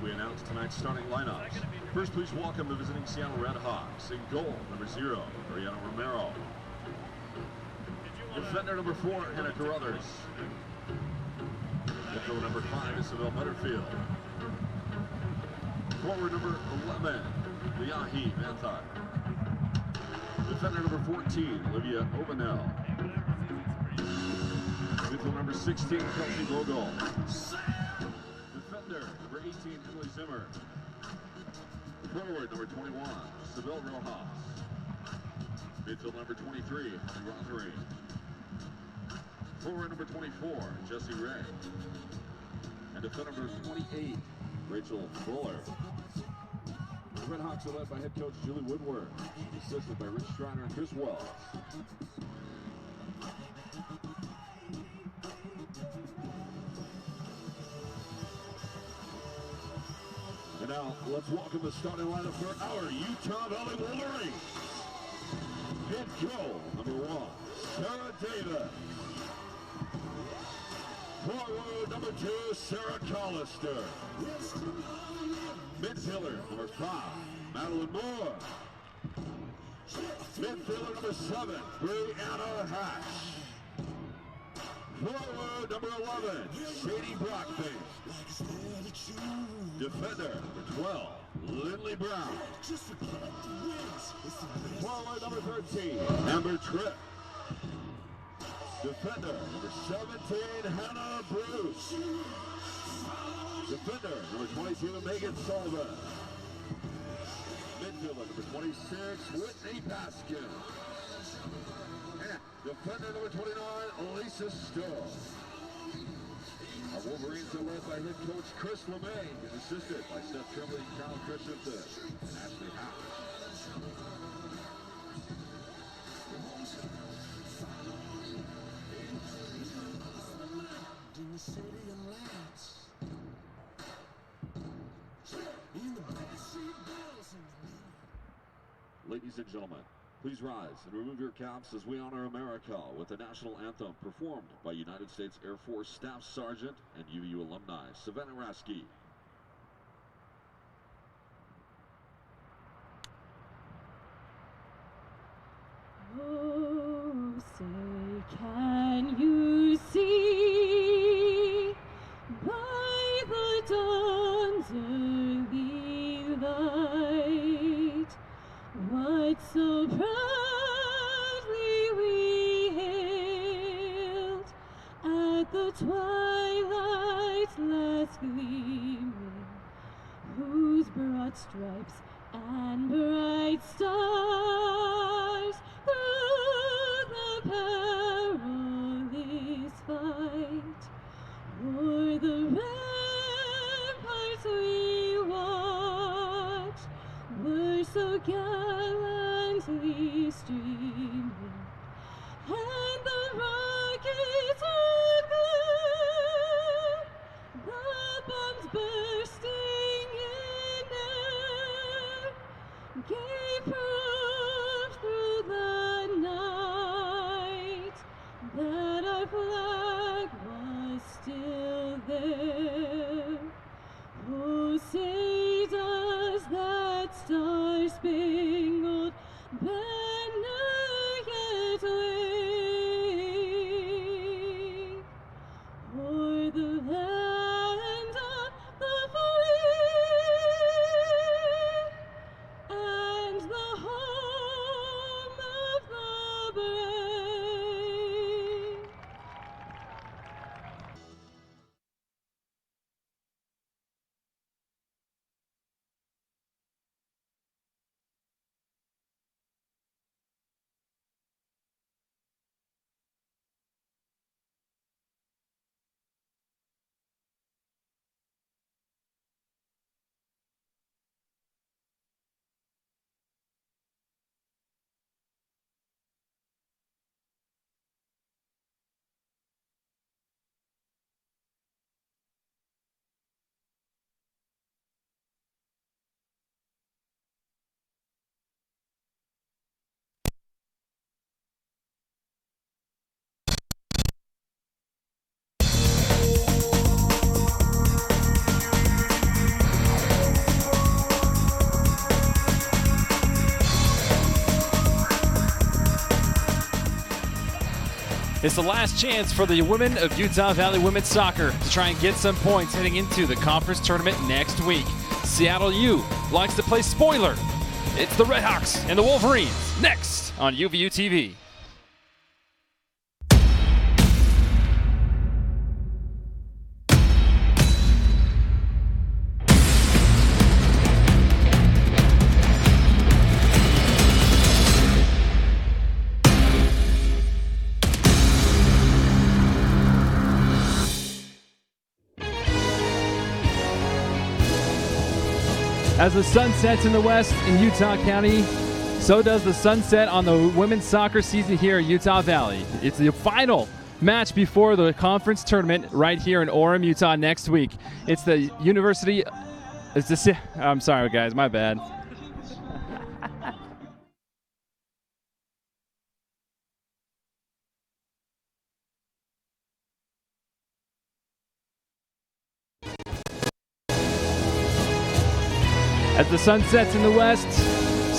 we announce tonight's starting lineups. First, please welcome the visiting Seattle Redhawks. In goal, number 0, Mariano Romero. Defender number 4, Hannah Carruthers. Midfielder number 5, Isabel Butterfield. Forward number 11, Liahi Manthai. Defender number 14, Olivia Obanel. Midfielder number 16, Kelsey Vogel. Defender number 18, Emily Zimmer. Forward number 21, Sibel Rojas. Midfield number 23, Holly Rothery. Forward number 24, Jessie Ray. And defender number 28, Rachel Fuller. The Redhawks are led by head coach Julie Woodward, assisted by Rich Schreiner and Chris Wells. And now, let's welcome the starting lineup for our Utah Valley Wolverines. In goal, number 1, Sarah Davis. Forward, number 2, Sarah Collister. Midfielder, number 5, Madeline Moore. Midfielder, number 7, Brianna Hatch. Forward, number 11, Sadie Brockface. Defender, number 12, Lindley Brown. Forward, number 13, Amber Tripp. Defender, number 17, Hannah Bruce. Defender, number 22, Megan Sullivan. Midfielder, number 26, Whitney Baskin. And defender, number 29, Lisa Stowe. Our Wolverines are led by head coach Chris LeMay and assisted by Steph Tremblay, Kyle Christensen, and Ashley House. Ladies and gentlemen, please rise and remove your caps as we honor America with the national anthem performed by United States Air Force Staff Sergeant and UVU alumni, Savannah Rasky. Oh, say can you see by the dawn's early light what so proudly we hailed at the twilight's last gleaming, whose broad stripes and bright stars through the perilous fight o'er the ramparts we watched were so gallantly streaming, and the rockets would gloom, the bombs bursting in air gave proof through the night that our flag was still there. Oh, say does that star-spangled banner yet wave o'er the land of the free and the home of the brave? It's the last chance for the women of Utah Valley women's soccer to try and get some points heading into the conference tournament next week. Seattle U likes to play spoiler. It's the Redhawks and the Wolverines next on UVU TV. As the sun sets in the west in Utah County, so does the sunset on the women's soccer season here at Utah Valley. It's the final match before the conference tournament right here in Orem, Utah next week. It's the University. I'm sorry, guys, my bad. As the sun sets in the west,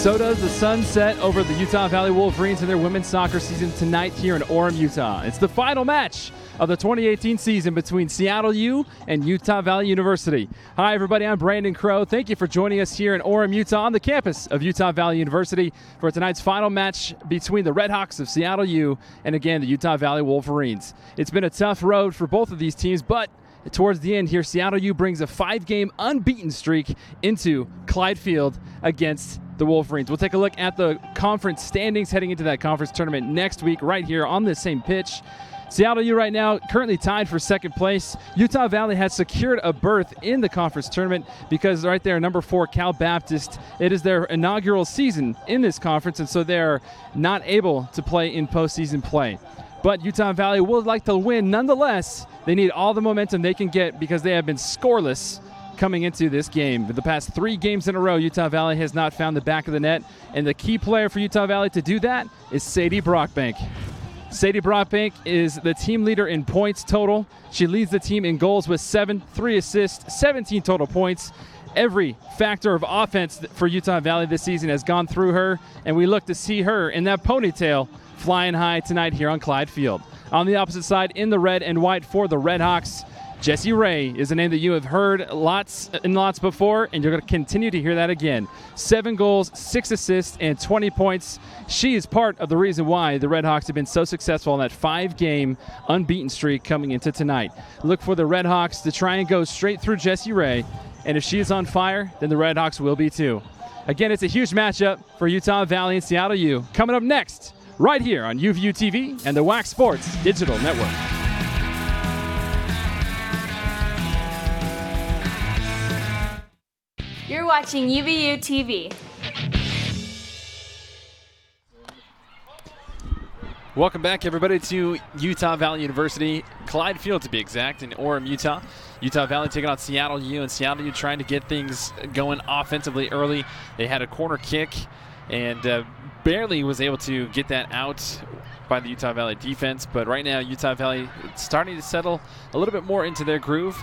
so does the sunset over the Utah Valley Wolverines in their women's soccer season tonight here in Orem, Utah. It's the final match of the 2018 season between Seattle U and Utah Valley University. Hi, everybody. I'm Brandon Crow. Thank you for joining us here in Orem, Utah, on the campus of Utah Valley University for tonight's final match between the Redhawks of Seattle U and, again, the Utah Valley Wolverines. It's been a tough road for both of these teams, but towards the end here, Seattle U brings a 5-game unbeaten streak into Clyde Field against the Wolverines. We'll take a look at the conference standings heading into that conference tournament next week right here on this same pitch. Seattle U right now currently tied for second place. Utah Valley has secured a berth in the conference tournament because right there, number 4, Cal Baptist, it is their inaugural season in this conference, and so they're not able to play in postseason play. But Utah Valley would like to win nonetheless. They need all the momentum they can get because they have been scoreless coming into this game. The past 3 games in a row, Utah Valley has not found the back of the net, and the key player for Utah Valley to do that is Sadie Brockbank. Sadie Brockbank is the team leader in points total. She leads the team in goals with 7, 3 assists, 17 total points. Every factor of offense for Utah Valley this season has gone through her, and we look to see her in that ponytail flying high tonight here on Clyde Field. On the opposite side, in the red and white for the Redhawks, Jessie Ray is a name that you have heard lots and lots before, and you're going to continue to hear that again. 7 goals, 6 assists, and 20 points. She is part of the reason why the Redhawks have been so successful on that 5-game unbeaten streak coming into tonight. Look for the Redhawks to try and go straight through Jessie Ray, and if she is on fire, then the Redhawks will be too. Again, it's a huge matchup for Utah Valley and Seattle U. Coming up next, right here on UVU TV and the Wax Sports Digital Network. You're watching UVU TV. Welcome back, everybody, to Utah Valley University, Clyde Field to be exact, in Orem, Utah. Utah Valley taking on Seattle U, and Seattle U trying to get things going offensively early. They had a corner kick and barely was able to get that out by the Utah Valley defense. But right now, Utah Valley starting to settle a little bit more into their groove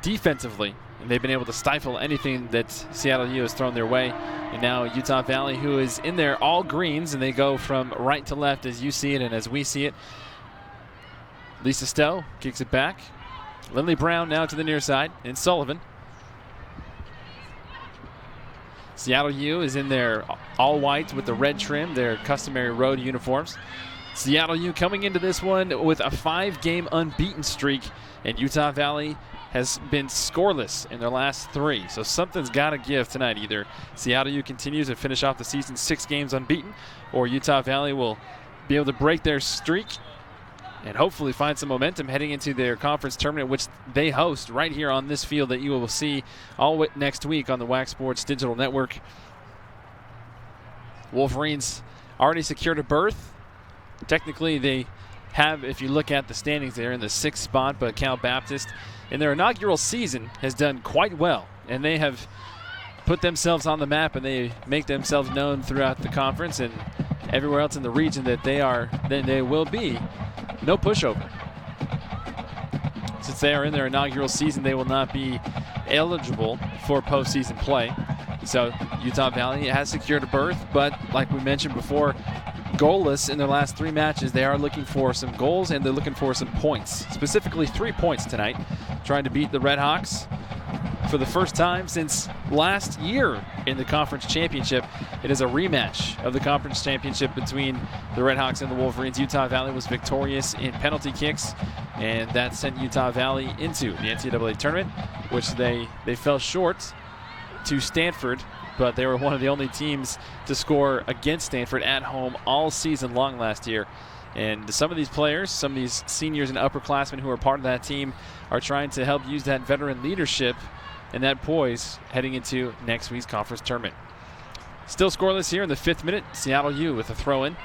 defensively. And they've been able to stifle anything that Seattle U has thrown their way. And now Utah Valley, who is in there all greens, and they go from right to left as you see it and as we see it. Lisa Stowe kicks it back. Lindley Brown now to the near side, and Sullivan. Seattle U is in their all white with the red trim, their customary road uniforms. Seattle U coming into this one with a 5-game unbeaten streak, and Utah Valley has been scoreless in their last 3. So something's got to give tonight. Either Seattle U continues to finish off the season 6 games unbeaten, or Utah Valley will be able to break their streak and hopefully find some momentum heading into their conference tournament, which they host right here on this field that you will see all next week on the Wax Sports Digital Network. Wolverines already secured a berth. Technically, they have, if you look at the standings, they're in the 6th spot, but Cal Baptist in their inaugural season has done quite well, and they have put themselves on the map, and they make themselves known throughout the conference and everywhere else in the region that they are, then they will be no pushover. Since they are in their inaugural season, they will not be eligible for postseason play. So Utah Valley has secured a berth, but like we mentioned before, goalless in their last 3 matches. They are looking for some goals, and they're looking for some points, specifically 3 points tonight, trying to beat the Redhawks for the first time since last year in the conference championship. It is a rematch of the conference championship between the Redhawks and the Wolverines. Utah Valley was victorious in penalty kicks, and that sent Utah Valley into the NCAA tournament, which they fell short to Stanford, but they were one of the only teams to score against Stanford at home all season long last year. And some of these players, some of these seniors and upperclassmen who are part of that team, are trying to help use that veteran leadership and that poise heading into next week's conference tournament. Still scoreless here in the 5th minute. Seattle U with a throw-in.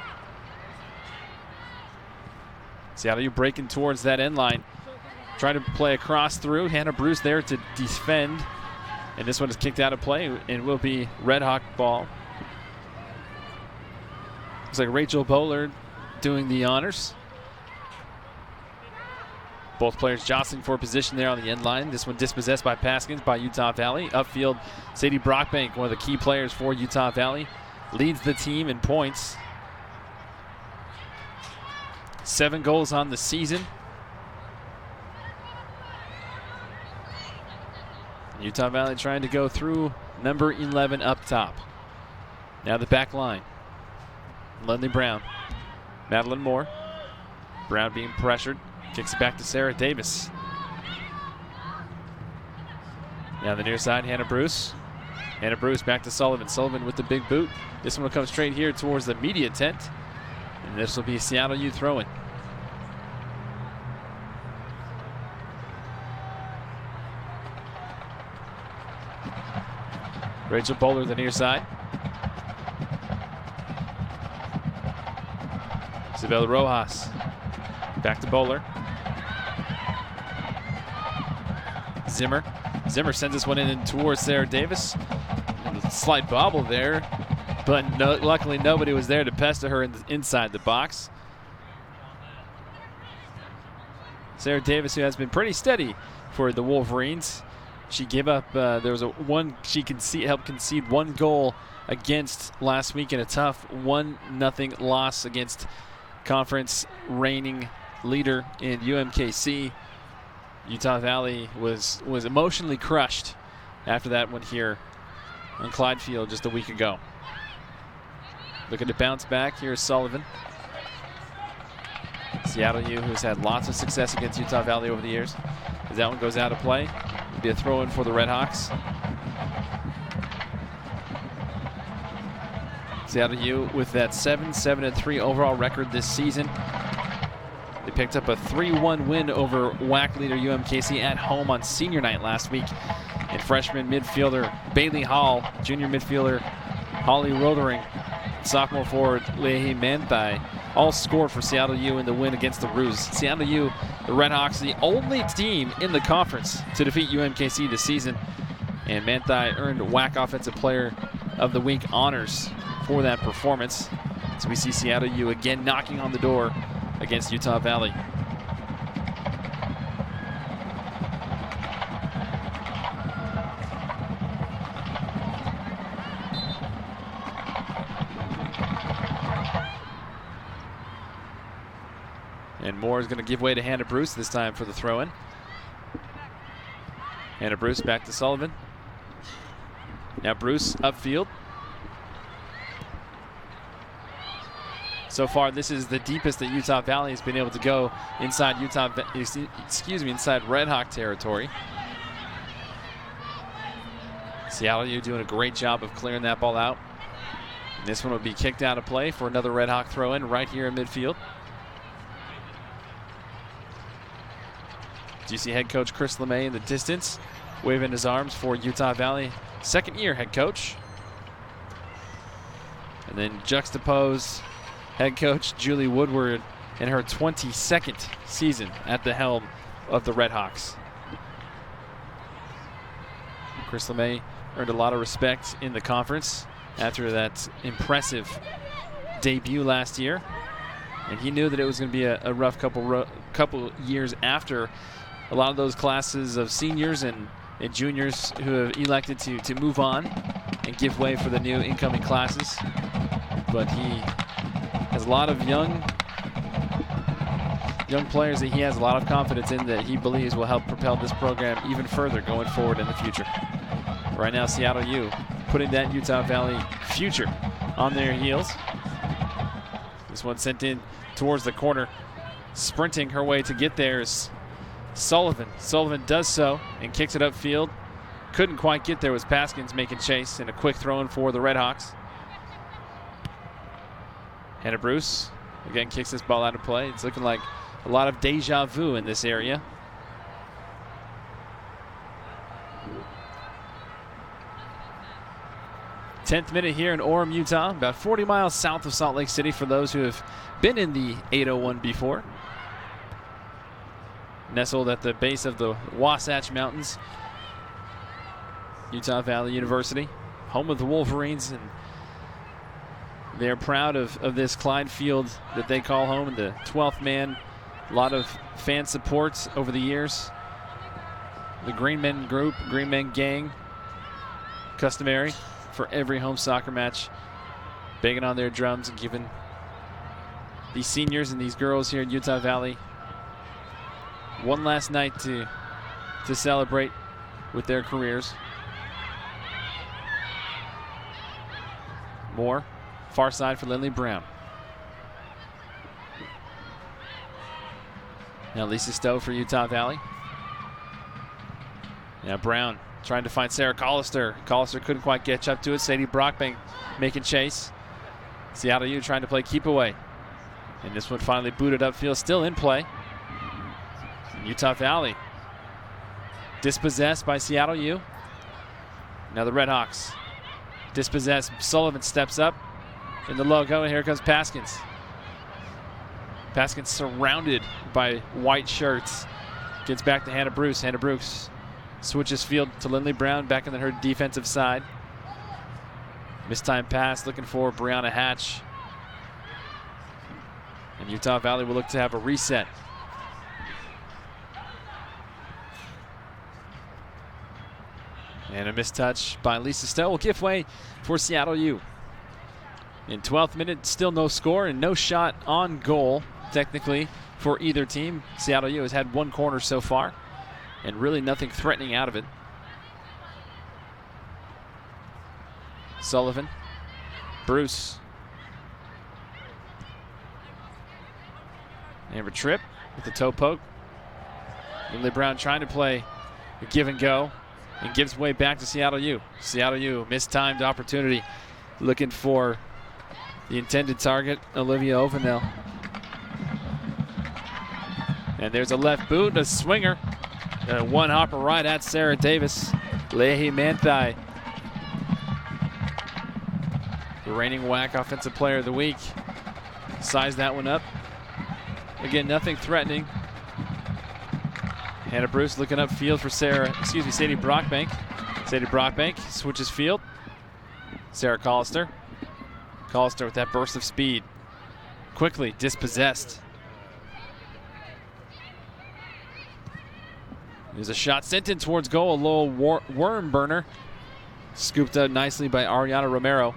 Seattle U breaking towards that end line, trying to play a cross through. Hannah Bruce there to defend. And this one is kicked out of play and will be Red Hawk ball. Looks like Rachel Bowler doing the honors. Both players jostling for position there on the end line. This one dispossessed by Paskins by Utah Valley. Upfield, Sadie Brockbank, one of the key players for Utah Valley, leads the team in points. 7 goals on the season. Utah Valley trying to go through number 11 up top. Now the back line. Lindley Brown. Madeline Moore. Brown being pressured. Kicks it back to Sarah Davis. Now the near side, Hannah Bruce. Hannah Bruce back to Sullivan. Sullivan with the big boot. This one will come straight here towards the media tent. And this will be Seattle U throwing. Rachel Bowler, the near side. Isabella Rojas. Back to Bowler. Zimmer. Zimmer sends this one in towards Sarah Davis. A slight bobble there, but luckily nobody was there to pester her inside the box. Sarah Davis, who has been pretty steady for the Wolverines. She gave up, there was helped concede 1 goal against last week in a tough 1-0 loss against conference reigning leader in UMKC. Utah Valley was emotionally crushed after that one here on Clyde Field just a week ago. Looking to bounce back, here's Sullivan. Seattle U, who's had lots of success against Utah Valley over the years. As that one goes out of play, it'll be a throw-in for the Redhawks. Seattle U with that 7-3 overall record this season. They picked up a 3-1 win over WAC leader UMKC at home on senior night last week. And freshman midfielder Bailey Hall, junior midfielder Holly Rothering, sophomore forward Leahy Manthai all scored for Seattle U in the win against the Roos. Seattle U, the Redhawks, the only team in the conference to defeat UMKC this season. And Manthai earned WAC Offensive Player of the Week honors for that performance. So we see Seattle U again knocking on the door against Utah Valley. And Moore is going to give way to Hannah Bruce this time for the throw-in. Hannah Bruce back to Sullivan. Now Bruce upfield. So far, this is the deepest that Utah Valley has been able to go inside inside Red Hawk territory. Seattle U doing a great job of clearing that ball out. And this one will be kicked out of play for another Red Hawk throw-in right here in midfield. Do you see head coach Chris LeMay in the distance, waving his arms for Utah Valley, second-year head coach. And then juxtapose head coach Julie Woodward in her 22nd season at the helm of the Redhawks. Chris LeMay earned a lot of respect in the conference after that impressive debut last year. And he knew that it was going to be a rough couple years after a lot of those classes of seniors and juniors who have elected to move on and give way for the new incoming classes. But he has Has a lot of young players that he has a lot of confidence in that he believes will help propel this program even further going forward in the future. Right now, Seattle U putting that Utah Valley future on their heels. This one sent in towards the corner. Sprinting her way to get there is Sullivan. Sullivan does so and kicks it upfield. Couldn't quite get there was Paskins making chase and a quick throw in for the Redhawks. Hannah Bruce again kicks this ball out of play. It's looking like a lot of deja vu in this area. Tenth minute here in Orem, Utah, about 40 miles south of Salt Lake City for those who have been in the 801 before. Nestled at the base of the Wasatch Mountains, Utah Valley University, home of the Wolverines, and they're proud of this Clyde Field that they call home, and the 12th man. A lot of fan support over the years. The Green Men group, Green Men gang, customary for every home soccer match, banging on their drums and giving these seniors and these girls here in Utah Valley one last night to celebrate with their careers. More far side for Lindley Brown. Now Lisa Stowe for Utah Valley. Now Brown trying to find Sarah Collister. Collister couldn't quite catch up to it. Sadie Brockbank making chase. Seattle U trying to play keep away. And this one finally booted upfield, still in play. And Utah Valley dispossessed by Seattle U. Now the Redhawks dispossessed. Sullivan steps up in the logo, and here comes Paskins. Paskins surrounded by white shirts. Gets back to Hannah Bruce. Hannah Bruce switches field to Lindley Brown back on her defensive side. Mistime pass looking for Brianna Hatch. And Utah Valley will look to have a reset. And a mistouch by Lisa Stowe will give way for Seattle U. In 12th minute, still no score and no shot on goal, technically, for either team. Seattle U has had one corner so far, and really nothing threatening out of it. Sullivan, Bruce. Amber Tripp with the toe poke. Lindley Brown trying to play a give and go, and gives way back to Seattle U. Seattle U, mistimed opportunity, looking for the intended target, Olivia Ovenell. And there's a left boot, a swinger, and a one hopper right at Sarah Davis. Leahy Manthai, the reigning WAC Offensive Player of the Week, sized that one up. Again, nothing threatening. Hannah Bruce looking upfield for Sadie Brockbank. Sadie Brockbank switches field. Sarah Collister. Collister with that burst of speed. Quickly dispossessed. There's a shot sent in towards goal. A little worm burner. Scooped up nicely by Ariana Romero.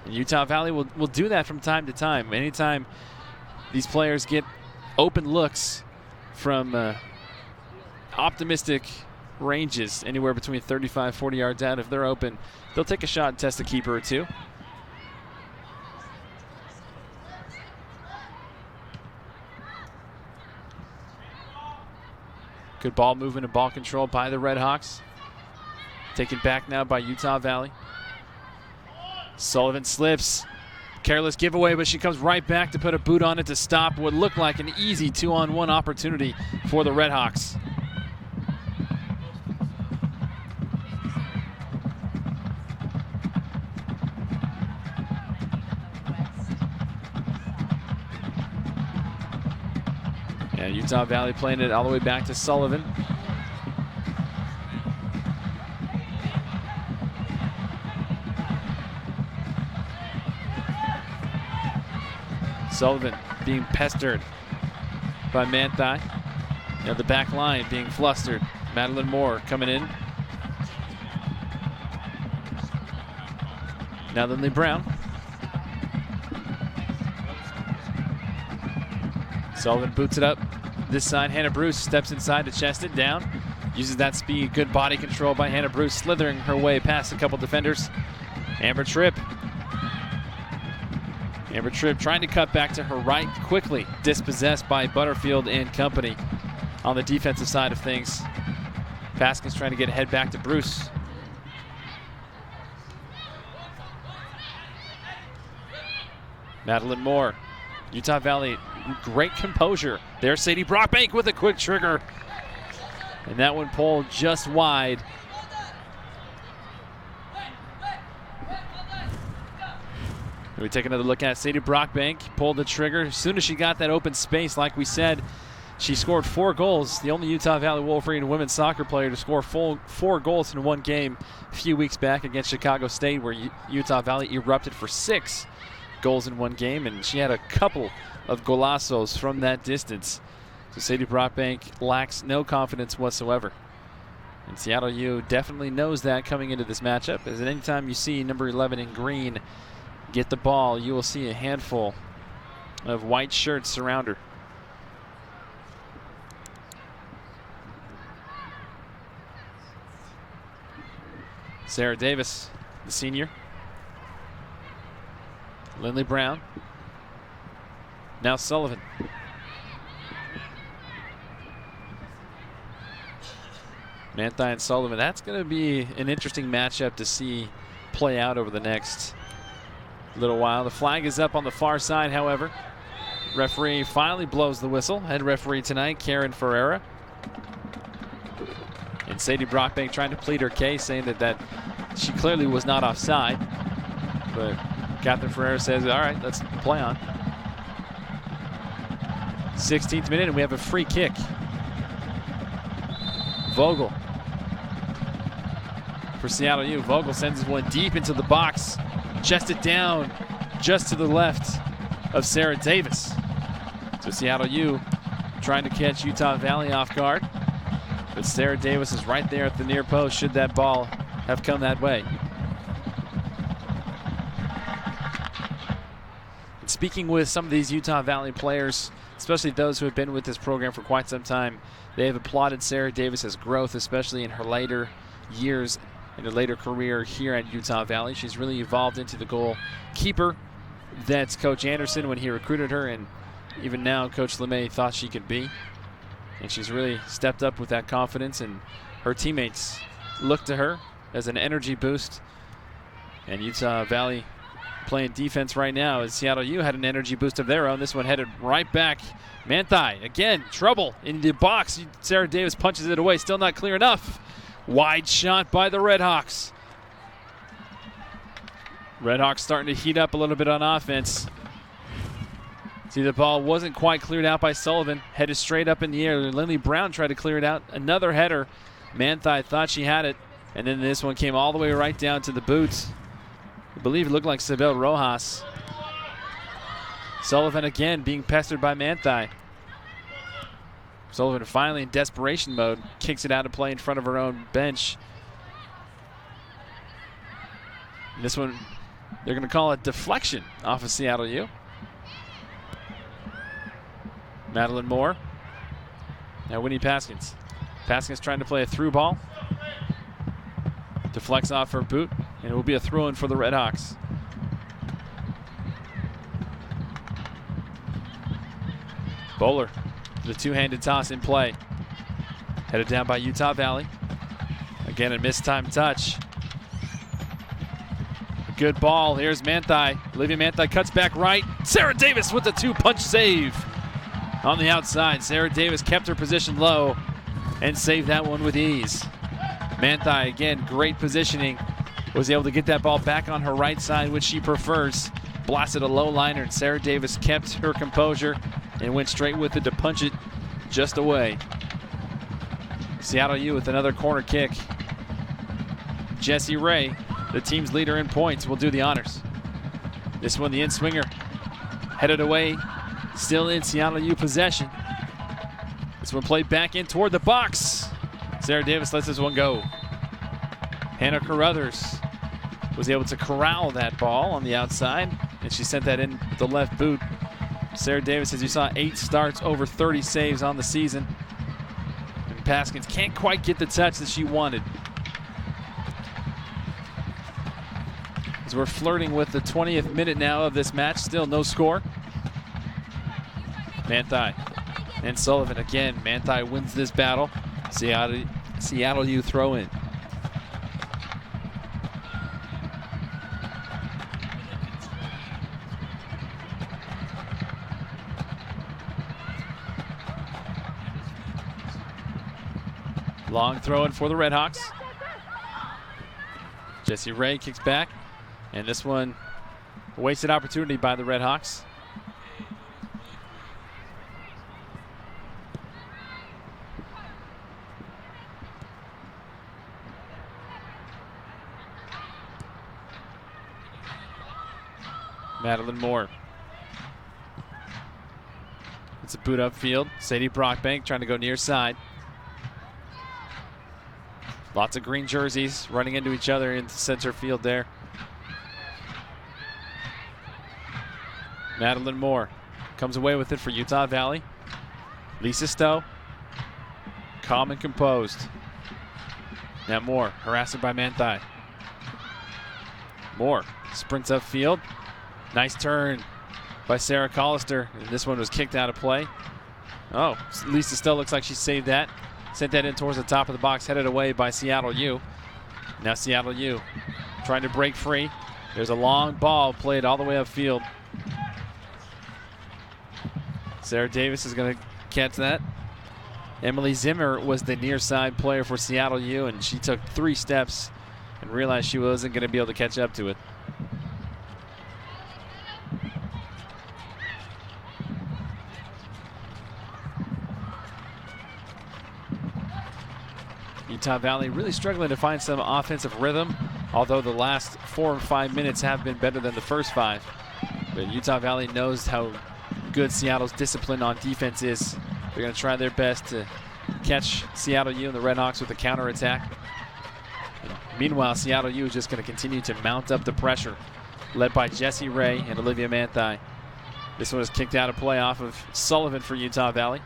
And Utah Valley will do that from time to time. Anytime these players get open looks from optimistic ranges, anywhere between 35, 40 yards out, if they're open, they'll take a shot and test a keeper or two. Good ball movement and ball control by the Redhawks. Taken back now by Utah Valley. Sullivan slips. Careless giveaway, but she comes right back to put a boot on it to stop what looked like an easy 2-on-1 opportunity for the Redhawks. Yeah, Utah Valley playing it all the way back to Sullivan. Sullivan being pestered by Manthai. Now the back line being flustered. Madeline Moore coming in. Now Lindley Brown. Sullivan boots it up. This side, Hannah Bruce steps inside to chest it down. Uses that speed. Good body control by Hannah Bruce, slithering her way past a couple defenders. Amber Tripp. Amber Tripp trying to cut back to her right quickly. Dispossessed by Butterfield and company on the defensive side of things. Paskins trying to get ahead back to Bruce. Madeline Moore. Utah Valley, great composure. There's Sadie Brockbank with a quick trigger. And that one pulled just wide. We take another look at Sadie Brockbank. Pulled the trigger. As soon as she got that open space, like we said, she scored 4 goals. The only Utah Valley Wolverine women's soccer player to score 4 goals in one game a few weeks back against Chicago State, where Utah Valley erupted for 6 goals in one game, and she had a couple of golazos from that distance. So Sadie Brockbank lacks no confidence whatsoever. And Seattle U definitely knows that coming into this matchup, as anytime you see number 11 in green get the ball, you will see a handful of white shirts surround her. Sarah Davis, the senior. Lindley Brown. Now Sullivan. Manthey and Sullivan. That's going to be an interesting matchup to see play out over the next little while. The flag is up on the far side, however. Referee finally blows the whistle. Head referee tonight, Karen Ferreira. And Sadie Brockbank trying to plead her case, saying that she clearly was not offside. But Catherine Ferreira says, all right, let's play on. 16th minute, and we have a free kick. Vogel for Seattle U. Vogel sends one deep into the box. Chested down just to the left of Sarah Davis. So Seattle U trying to catch Utah Valley off guard. But Sarah Davis is right there at the near post should that ball have come that way. And speaking with some of these Utah Valley players, especially those who have been with this program for quite some time, they have applauded Sarah Davis's growth, especially in her later years, in her later career here at Utah Valley. She's really evolved into the goalkeeper that's Coach Anderson when he recruited her, and even now Coach LeMay thought she could be. And she's really stepped up with that confidence, and her teammates look to her as an energy boost. And Utah Valley playing defense right now as Seattle U had an energy boost of their own. This one headed right back. Manthey, again, trouble in the box. Sarah Davis punches it away, still not clear enough. Wide shot by the Redhawks. Redhawks starting to heat up a little bit on offense. See, the ball wasn't quite cleared out by Sullivan. Headed straight up in the air. Lindley Brown tried to clear it out. Another header. Manthey thought she had it. And then this one came all the way right down to the boots. I believe it looked like Sibel Rojas. Sullivan again being pestered by Manthey. Sullivan finally in desperation mode kicks it out of play in front of her own bench. And this one, they're going to call it deflection off of Seattle U. Madeline Moore. Now Winnie Paskins. Paskins trying to play a through ball. Deflects off her boot, and it will be a throw-in for the Redhawks. Bowler, the two-handed toss in play. Headed down by Utah Valley. Again, a mistimed touch. Good ball. Here's Manthey. Olivia Manthey cuts back right. Sarah Davis with the two-punch save. On the outside, Sarah Davis kept her position low and saved that one with ease. Manthey, again, great positioning. Was able to get that ball back on her right side, which she prefers. Blasted a low liner, and Sarah Davis kept her composure and went straight with it to punch it just away. Seattle U with another corner kick. Jessie Ray, the team's leader in points, will do the honors. This one, the in-swinger, headed away. Still in Seattle U possession. This one played back in toward the box. Sarah Davis lets this one go. Hannah Carruthers was able to corral that ball on the outside, and she sent that in with the left boot Sarah Davis, as you saw, 8 starts, over 30 saves on the season. And Paskins can't quite get the touch that she wanted. As we're flirting with the 20th minute now of this match, still no score. Manthei and Sullivan again. Manthei wins this battle. Seattle U throw in. Long throw in for the Redhawks. Jessie Ray kicks back. And this one, a wasted opportunity by the Redhawks. Madeline Moore. It's a boot upfield. Sadie Brockbank trying to go near side. Lots of green jerseys running into each other in the center field there. Madeline Moore comes away with it for Utah Valley. Lisa Stowe, calm and composed. Now Moore, harassed by Manthei. Moore sprints upfield. Nice turn by Sarah Collister. And this one was kicked out of play. Oh, Lisa Stowe looks like she saved that. Sent that in towards the top of the box, headed away by Seattle U. Now Seattle U trying to break free. There's a long ball played all the way upfield. Sarah Davis is going to catch that. Emily Zimmer was the near side player for Seattle U, and she took 3 steps and realized she wasn't going to be able to catch up to it. Utah Valley really struggling to find some offensive rhythm, although the last 4 or 5 minutes have been better than the first 5. But Utah Valley knows how good Seattle's discipline on defense is. They're going to try their best to catch Seattle U and the Redhawks with a counterattack. Meanwhile, Seattle U is just going to continue to mount up the pressure, led by Jessie Ray and Olivia Manthei. This one is kicked out of play off of Sullivan for Utah Valley.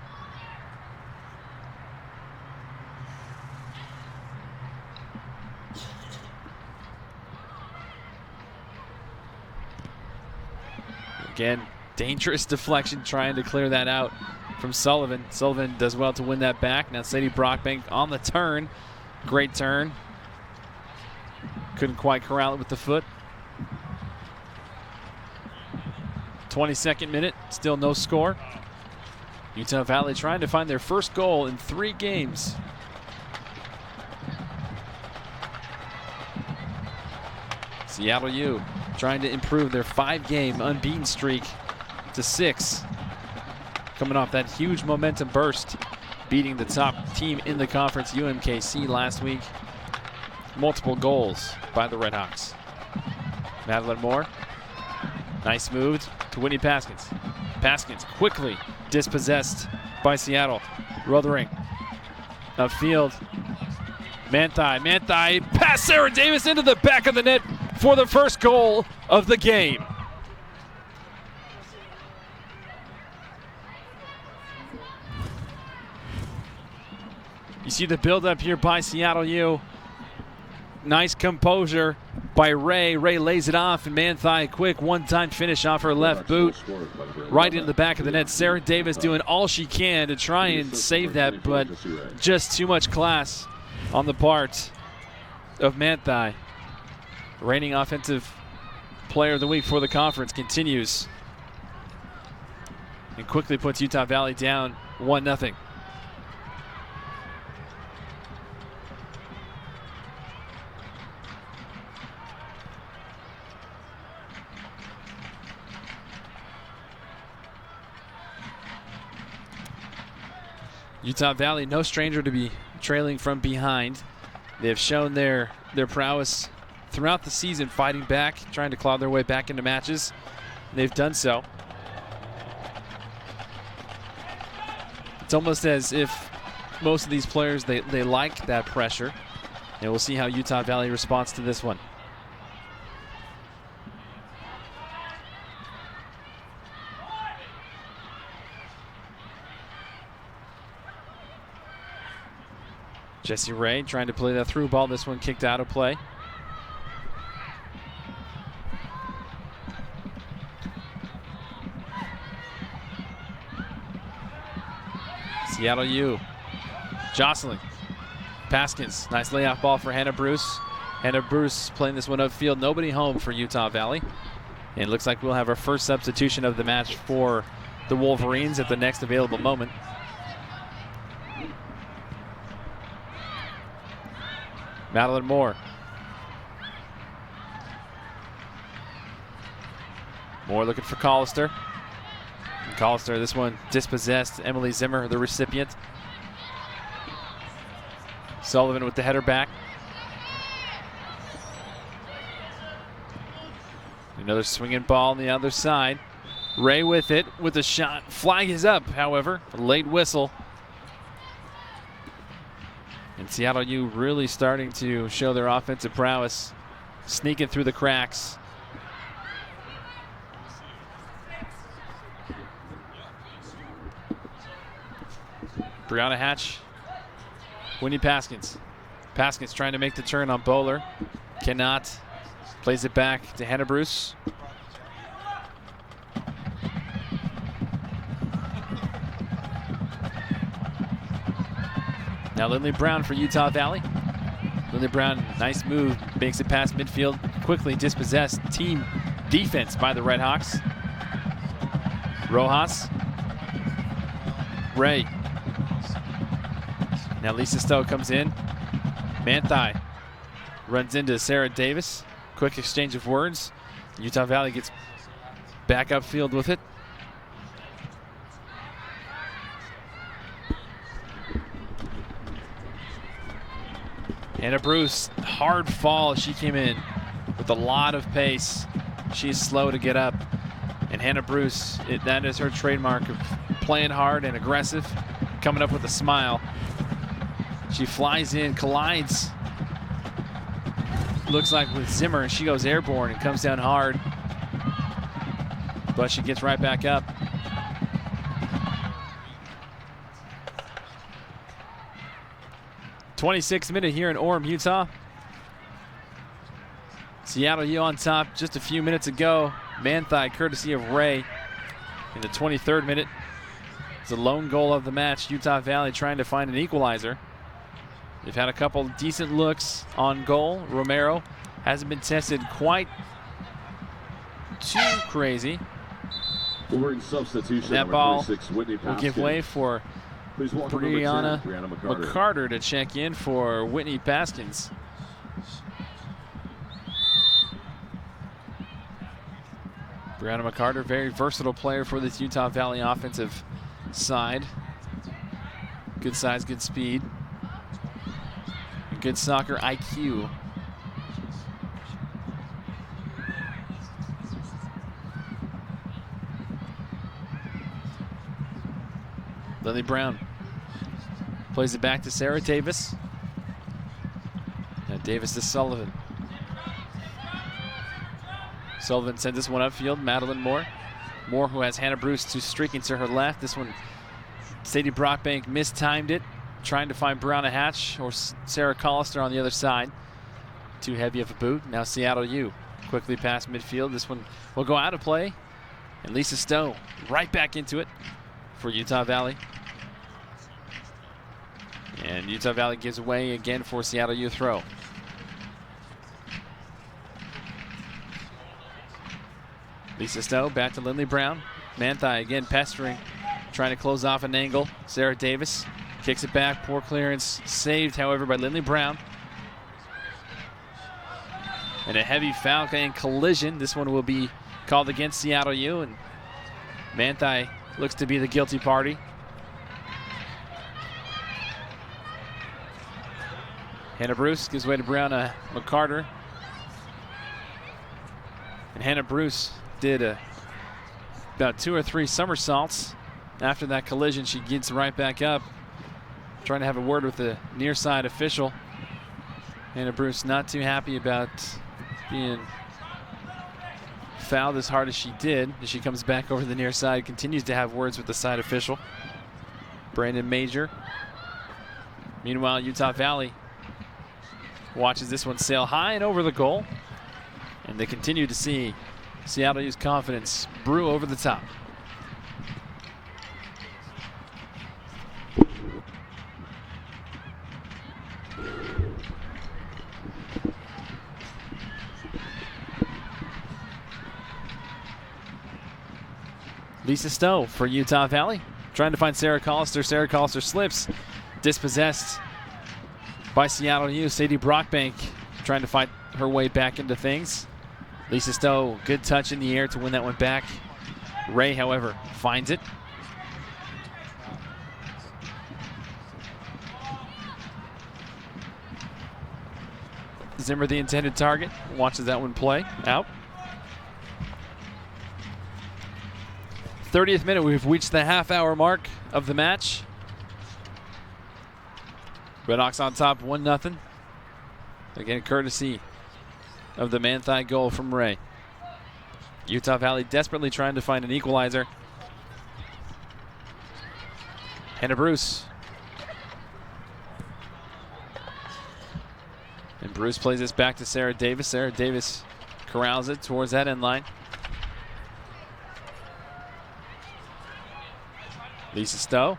Again, dangerous deflection, trying to clear that out from Sullivan. Sullivan does well to win that back. Now Sadie Brockbank on the turn. Great turn. Couldn't quite corral it with the foot. 22nd minute, still no score. Utah Valley trying to find their first goal in 3 games. Seattle U trying to improve their 5-game unbeaten streak to 6. Coming off that huge momentum burst, beating the top team in the conference, UMKC, last week. Multiple goals by the Redhawks. Madeline Moore, nice move to Whitney Paskins. Paskins quickly dispossessed by Seattle. Rothering upfield. Manthei, pass Sarah Davis into the back of the net for the first goal of the game. You see the build-up here by Seattle U. Nice composure by Ray. Ray lays it off, and Manthei, quick one-time finish off her left boot. Right into the back of the net. Sarah Davis doing all she can to try and save that, but just too much class on the part of Manthei. Reigning offensive player of the week for the conference continues and quickly puts Utah Valley down 1-0. Utah Valley, no stranger to be trailing from behind. They have shown their prowess throughout the season, fighting back, trying to claw their way back into matches. And they've done so. It's almost as if most of these players, they like that pressure. And we'll see how Utah Valley responds to this one. Jessie Ray trying to play that through ball. This one kicked out of play. Seattle U jostling. Paskins, nice layoff ball for Hannah Bruce. Hannah Bruce playing this one upfield. Nobody home for Utah Valley. And it looks like we'll have our first substitution of the match for the Wolverines at the next available moment. Madeline Moore. Moore looking for Collister. And Collister, this one dispossessed. Emily Zimmer, the recipient. Sullivan with the header back. Another swinging ball on the other side. Ray with it, with a shot. Flag is up, however. A late whistle. And Seattle U really starting to show their offensive prowess, sneaking through the cracks. Brianna Hatch, Winnie Paskins. Paskins trying to make the turn on Bowler. Cannot. Plays it back to Hannah Bruce. Now Lindley Brown for Utah Valley. Lindley Brown, nice move, makes it past midfield. Quickly dispossessed. Team defense by the Redhawks. Rojas. Ray. Now Lisa Stowe comes in. Manthai runs into Sarah Davis. Quick exchange of words. Utah Valley gets back upfield with it. Hannah Bruce, hard fall. She came in with a lot of pace. She's slow to get up. And Hannah Bruce, that is her trademark of playing hard and aggressive, coming up with a smile. She flies in, collides. Looks like with Zimmer, and she goes airborne and comes down hard. But she gets right back up. '26th minute here in Orem, Utah. Seattle U on top just a few minutes ago. Manthai, courtesy of Ray, in the 23rd minute. It's the lone goal of the match. Utah Valley trying to find an equalizer. They've had a couple decent looks on goal. Romero hasn't been tested quite too crazy. Wolverine substitution. That number ball 36, Whitney will give Paskin. way for Please welcome number 10, Brianna McCarter. McCarter to check in for Whitney Paskins. Brianna McCarter, very versatile player for this Utah Valley offensive side. Good size, good speed. Good soccer IQ. Lily Brown plays it back to Sarah Davis. Now Davis to Sullivan. Sullivan sends this one upfield. Madeline Moore. Moore, who has Hannah Bruce to streaking to her left. This one, Sadie Brockbank mistimed it, trying to find Brianna Hatch or Sarah Collister on the other side. Too heavy of a boot. Now Seattle U quickly past midfield. This one will go out of play. And Lisa Stowe right back into it for Utah Valley. And Utah Valley gives away again for Seattle U throw. Lisa Stowe back to Lindley Brown. Manthai again pestering, trying to close off an angle. Sarah Davis kicks it back. Poor clearance. Saved, however, by Lindley Brown. And a heavy foul and collision. This one will be called against Seattle U. And Manthai looks to be the guilty party. Hannah Bruce gives way to Brianna McCarter. And Hannah Bruce did about 2 or 3 somersaults. After that collision, she gets right back up, trying to have a word with the near side official. Hannah Bruce not too happy about being fouled as hard as she did. As she comes back over the near side, continues to have words with the side official. Brandon Major Meanwhile, Utah Valley watches this one sail high and over the goal. And they continue to see Seattle U's confidence brew over the top. Lisa Stowe for Utah Valley, trying to find Sarah Collister. Sarah Collister slips, dispossessed by Seattle U. Sadie Brockbank trying to fight her way back into things. Lisa Stowe, good touch in the air to win that one back. Ray, however, finds it. Zimmer, the intended target, watches that one play out. 30th minute, we've reached the half-hour mark of the match. Red Hawks on top, 1-0. Again, courtesy of the man-thigh goal from Ray. Utah Valley desperately trying to find an equalizer. Hannah Bruce. And Bruce plays this back to Sarah Davis. Sarah Davis corrals it towards that end line. Lisa Stowe.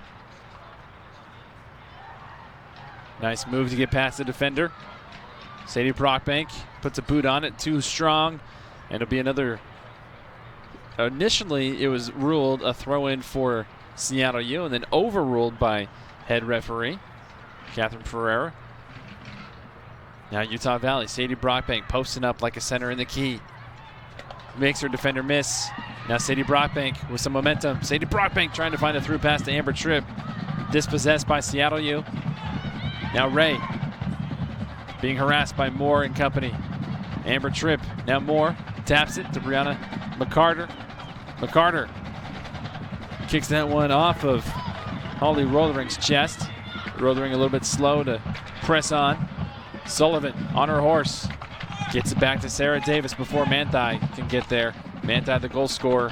Nice move to get past the defender. Sadie Brockbank puts a boot on it, too strong. And it'll be another. Initially, it was ruled a throw-in for Seattle U and then overruled by head referee Catherine Ferreira. Now Utah Valley, Sadie Brockbank posting up like a center in the key. Makes her defender miss. Now Sadie Brockbank with some momentum. Sadie Brockbank trying to find a through pass to Amber Tripp. Dispossessed by Seattle U. Now Ray being harassed by Moore and company. Amber Tripp, now Moore, taps it to Brianna McCarter. McCarter kicks that one off of Holly Rothering's chest. Rothering a little bit slow to press on. Sullivan on her horse. Gets it back to Sarah Davis before Manthai can get there. Manthai, the goal scorer.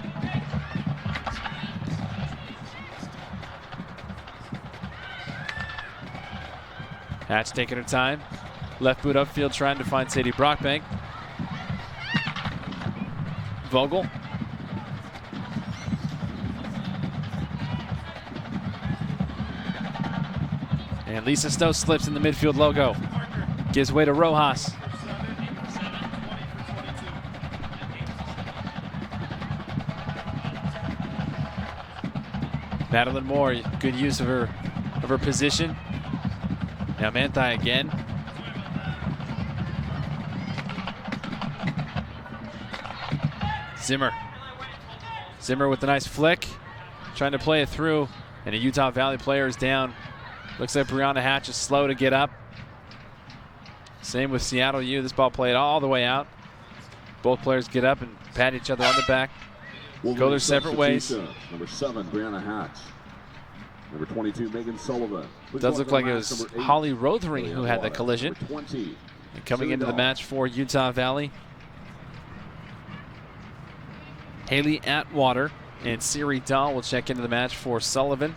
Hatch taking her time. Left boot upfield trying to find Sadie Brockbank. Vogel. And Lisa Stowe slips in the midfield logo. Gives way to Rojas. Madeline Moore, good use of her position. Now Manthai again. Zimmer with the nice flick. Trying to play it through. And a Utah Valley player is down. Looks like Brianna Hatch is slow to get up. Same with Seattle U. This ball played all the way out. Both players get up and pat each other on the back. Go their separate ways. Number 7, Brianna Hatch. Number 22, Megan Sullivan. Does look like it was Holly Rothering who had the collision. And coming into the match for Utah Valley, Haley Atwater and Siri Dahl will check into the match for Sullivan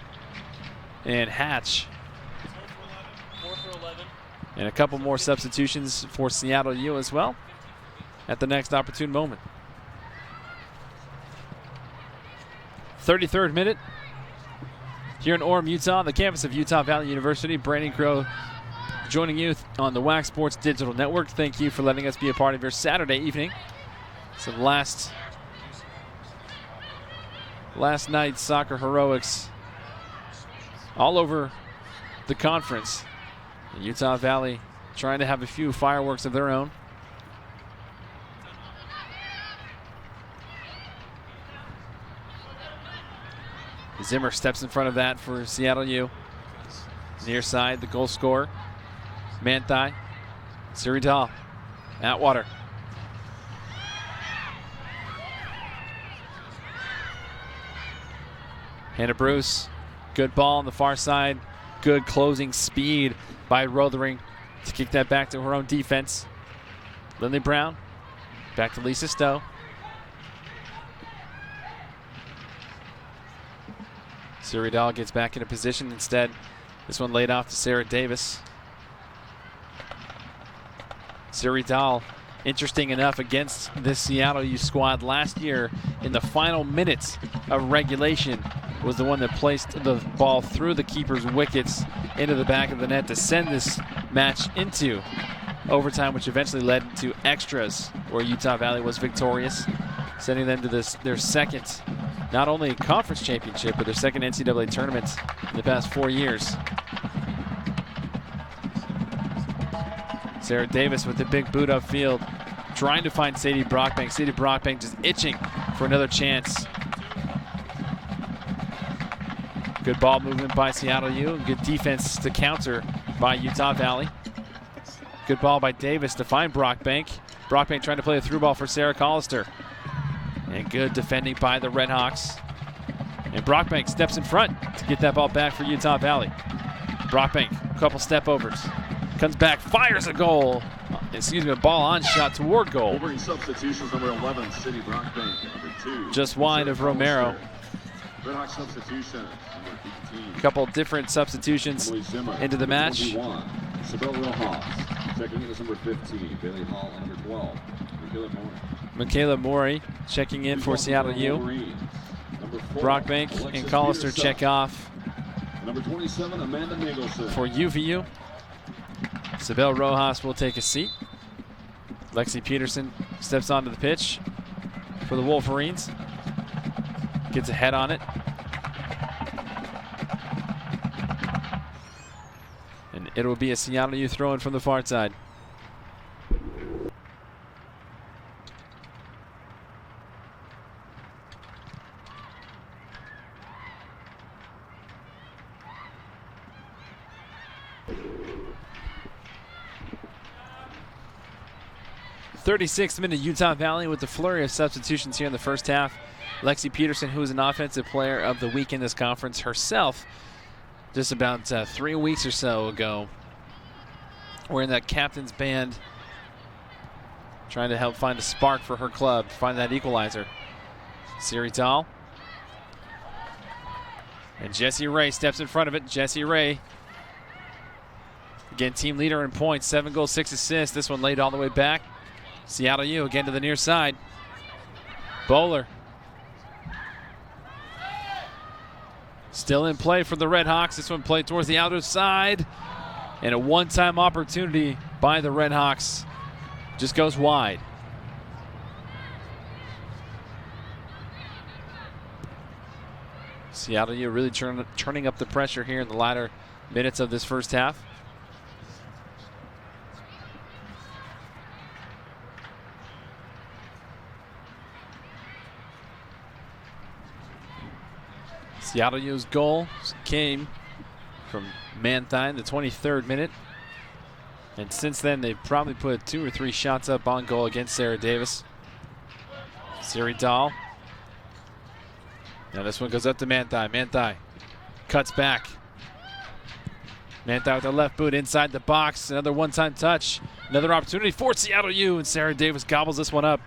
and Hatch. And a couple more substitutions for Seattle U as well at the next opportune moment. 33rd minute here in Orem, Utah, on the campus of Utah Valley University. Brandon Crow joining you on the WAC Sports Digital Network. Thank you for letting us be a part of your Saturday evening. Some last night's soccer heroics all over the conference. Utah Valley trying to have a few fireworks of their own. Zimmer steps in front of that for Seattle U. Near side, the goal scorer, Manthai, Siri Dahl, Atwater. Hannah Bruce, good ball on the far side. Good closing speed by Rothering to kick that back to her own defense. Lindley Brown, back to Lisa Stowe. Siri Dahl gets back into position instead. This one laid off to Sarah Davis. Siri Dahl, interesting enough, against this Seattle U squad last year in the final minutes of regulation, was the one that placed the ball through the keeper's wickets into the back of the net to send this match into overtime, which eventually led to extras, where Utah Valley was victorious, sending them to their second, not only conference championship, but their second NCAA tournament in the past 4 years. Sarah Davis with the big boot upfield, trying to find Sadie Brockbank. Sadie Brockbank just itching for another chance. Good ball movement by Seattle U. Good defense to counter by Utah Valley. Good ball by Davis to find Brockbank. Brockbank trying to play a through ball for Sarah Collister. And good defending by the Redhawks. And Brockbank steps in front to get that ball back for Utah Valley. Brockbank, a couple step overs. Comes back, fires a goal. Excuse me, a ball on shot toward goal. Over substitutions, number 11, Sadie Brockbank, number 2. Just wide of Romero. Redhawks substitution, number 18. A couple different substitutions into the match. 21, Isabel Rojas. Checking in is number 15, Bailey Hall, and number 12, Michaela Morey checking in for Seattle U. Brockbank and Collister check off number 27, Amanda Nagelson. for UVU. Isabel Rojas will take a seat. Lexi Peterson steps onto the pitch for the Wolverines. Gets a head on it. And it will be a Seattle U throw in from the far side. .36th minute, Utah Valley with the flurry of substitutions here in the first half. Lexi Peterson, who is an offensive player of the week in this conference herself, just about 3 weeks or so ago, wearing that captain's band, trying to help find a spark for her club, find that equalizer. Siri Dahl. And Jessie Ray steps in front of it. Jessie Ray, again, team leader in points, 7 goals, 6 assists. This one laid all the way back. Seattle U again to the near side. Bowler. Still in play for the Redhawks. This one played towards the outer side. And a one-time opportunity by the Redhawks. Just goes wide. Seattle U really turning up the pressure here in the latter minutes of this first half. Seattle U's goal came from Manthine, the 23rd minute. And since then, they've probably put 2 or 3 shots up on goal against Sarah Davis. Siri Dahl. Now this one goes up to Manthine. Manthine cuts back. Manthine with the left boot inside the box. Another one-time touch. Another opportunity for Seattle U, and Sarah Davis gobbles this one up.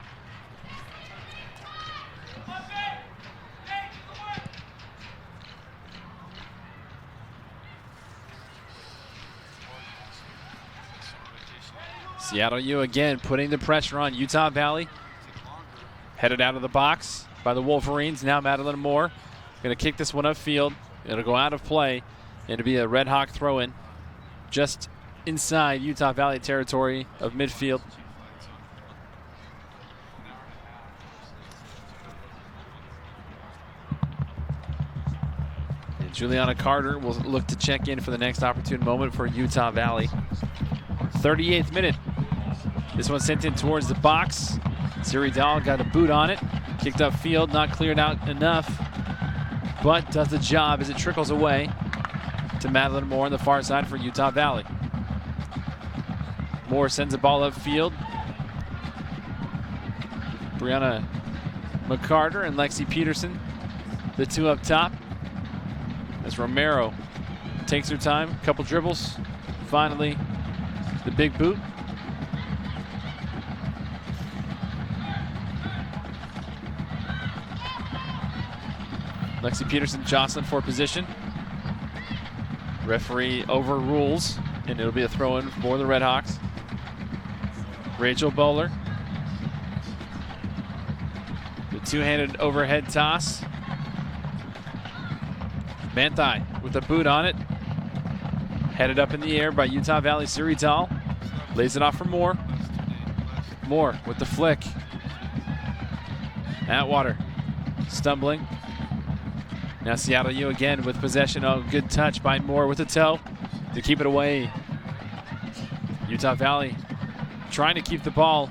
Seattle U again putting the pressure on Utah Valley. Headed out of the box by the Wolverines. Now Madeline Moore going to kick this one upfield. It'll go out of play. It'll be a Red Hawk throw-in just inside Utah Valley territory of midfield. And Juliana Carter will look to check in for the next opportune moment for Utah Valley. 38th minute. This one sent in towards the box. Siri Dahl got a boot on it. Kicked upfield, not cleared out enough, but does the job as it trickles away to Madeline Moore on the far side for Utah Valley. Moore sends the ball upfield. Brianna McCarter and Lexi Peterson, the two up top. As Romero takes her time, couple dribbles. Finally, the big boot. Lexi Peterson jostling for position. Referee overrules, and it'll be a throw-in for the Redhawks. Rachel Bowler. The two-handed overhead toss. Manthai with a boot on it. Headed up in the air by Utah Valley Sirital. Lays it off for Moore. Moore with the flick. Atwater stumbling. Now Seattle U again with possession. Oh, good touch by Moore with the toe to keep it away. Utah Valley trying to keep the ball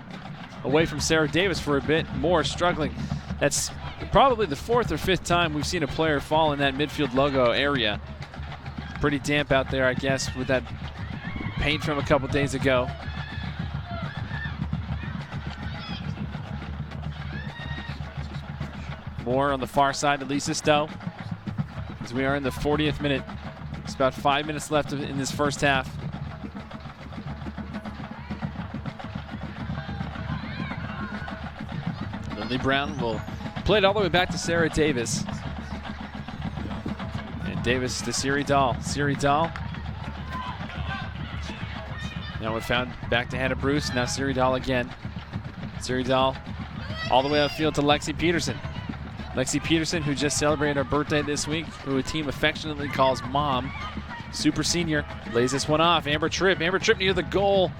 away from Sarah Davis for a bit. Moore struggling. That's probably the 4th or 5th time we've seen a player fall in that midfield logo area. Pretty damp out there, I guess, with that paint from a couple days ago. Moore on the far side to Lisa Stowe. As we are in the 40th minute. It's about 5 minutes left in this first half. Lindley Brown will play it all the way back to Sarah Davis. And Davis to Siri Dahl. Siri Dahl. Now we found back to Hannah Bruce. Now Siri Dahl again. Siri Dahl all the way upfield to Lexi Peterson. Lexi Peterson, who just celebrated her birthday this week, who a team affectionately calls Mom. Super senior, lays this one off. Amber Tripp near the goal.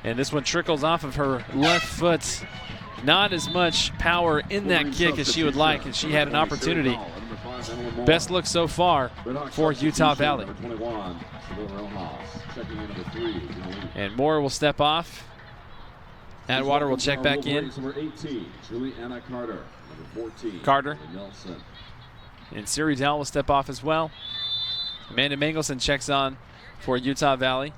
And this one trickles off of her left foot. Not as much power in that kick as she would like, and she had an opportunity. Best look so far for Utah Valley. And Moore will step off. Atwater will check back in. Carter. And Siri Dell will step off as well. Amanda Mangelson checks on for Utah Valley.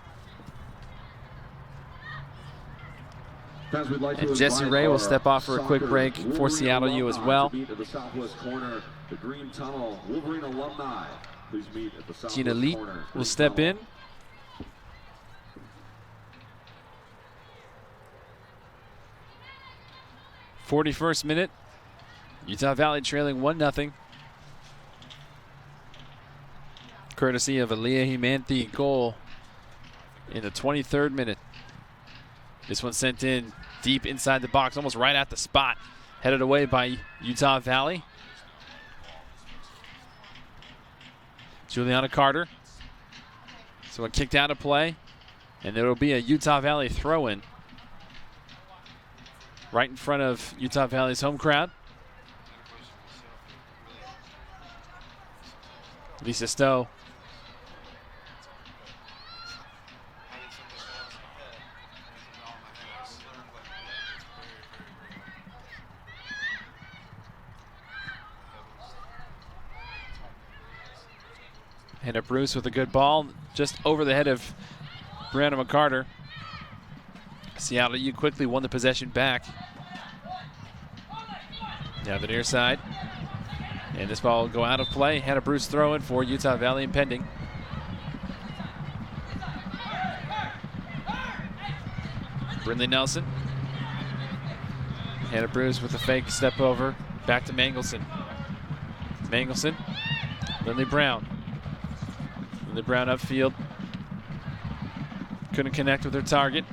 And Jessie Ray will step off for a quick break for Seattle U as well. Gina Leet will step in. '41st minute. Utah Valley trailing 1-0. Courtesy of Aaliyah Himanthi goal in the 23rd minute. This one sent in deep inside the box, almost right at the spot. Headed away by Utah Valley. Juliana Carter. So it kicked out of play. And there will be a Utah Valley throw-in. Right in front of Utah Valley's home crowd. Lisa Stowe. And a Bruce with a good ball just over the head of Brianna McCarter. Seattle U quickly won the possession back. Now the near side. And this ball will go out of play. Hannah Bruce throw in for Utah Valley impending. Brindley Nelson. Hannah Bruce with a fake step over. Back to Mangelson. Mangelson. Lindley Brown. Lindley Brown upfield. Couldn't connect with her target.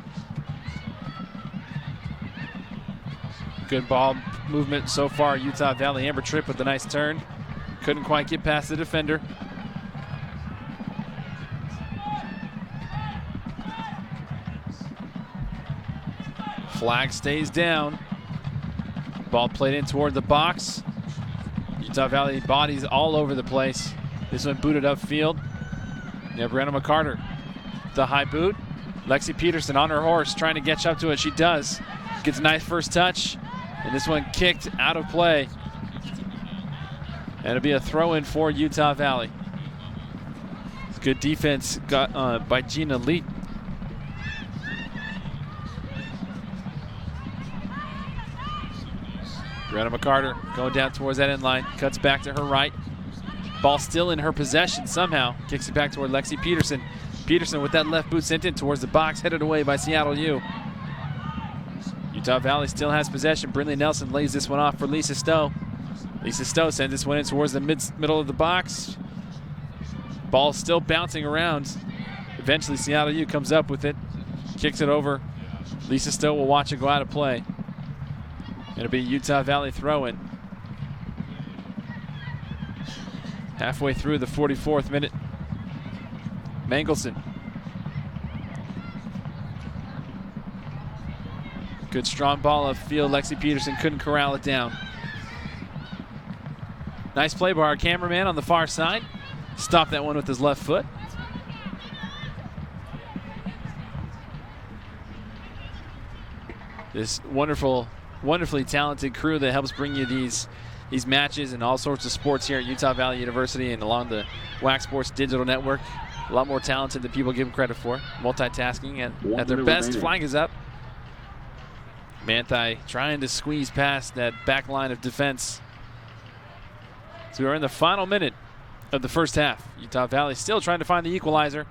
Good ball movement so far. Utah Valley. Amber Tripp with a nice turn. Couldn't quite get past the defender. Flag stays down. Ball played in toward the box. Utah Valley bodies all over the place. This one booted upfield. Now Brianna McCarter. The high boot. Lexi Peterson on her horse trying to catch up to it. She does. Gets a nice first touch. And this one kicked out of play. And it'll be a throw-in for Utah Valley. It's good defense got by Gina Leet. Brianna McCarter going down towards that end line. Cuts back to her right. Ball still in her possession somehow. Kicks it back toward Lexi Peterson. Peterson with that left boot sent in towards the box. Headed away by Seattle U. Utah Valley still has possession. Brindley Nelson lays this one off for Lisa Stowe. Lisa Stowe sends this one in towards the middle of the box. Ball still bouncing around. Eventually, Seattle U comes up with it, kicks it over. Lisa Stowe will watch it go out of play. It'll be Utah Valley throw-in. Halfway through the 44th minute. Mangelson. Good strong ball upfield. Lexi Peterson couldn't corral it down. Nice play by our cameraman on the far side. Stopped that one with his left foot. This wonderfully talented crew that helps bring you these matches and all sorts of sports here at Utah Valley University and along the WAC Sports Digital Network. A lot more talented than people give them credit for. Multitasking at their best. Flag is up. Manthai trying to squeeze past that back line of defense. So we're in the final minute of the first half. Utah Valley still trying to find the equalizer.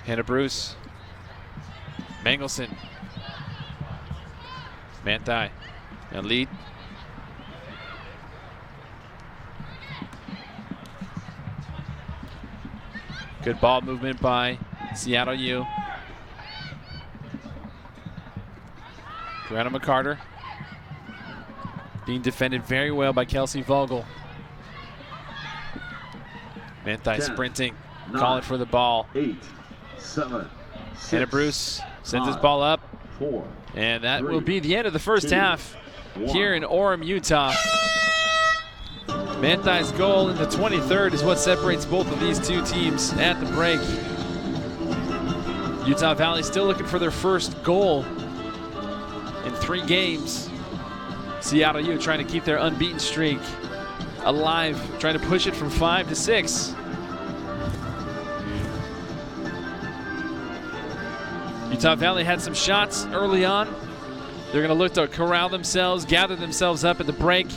Hannah Bruce. Mangelson. Manthai. And lead. Good ball movement by Seattle U. Brianna McCarter. Being defended very well by Kelsey Vogel. Manthai sprinting. Calling for the ball. 8, 7, 6, Hannah Bruce sends this ball up. 4. And that will be the end of the first half here in Orem, Utah. Manthai's goal in the 23rd is what separates both of these two teams at the break. Utah Valley still looking for their first goal in 3 games. Seattle U trying to keep their unbeaten streak alive, trying to push it from 5 to 6. Utah Valley had some shots early on. They're going to look to corral themselves, gather themselves up at the break,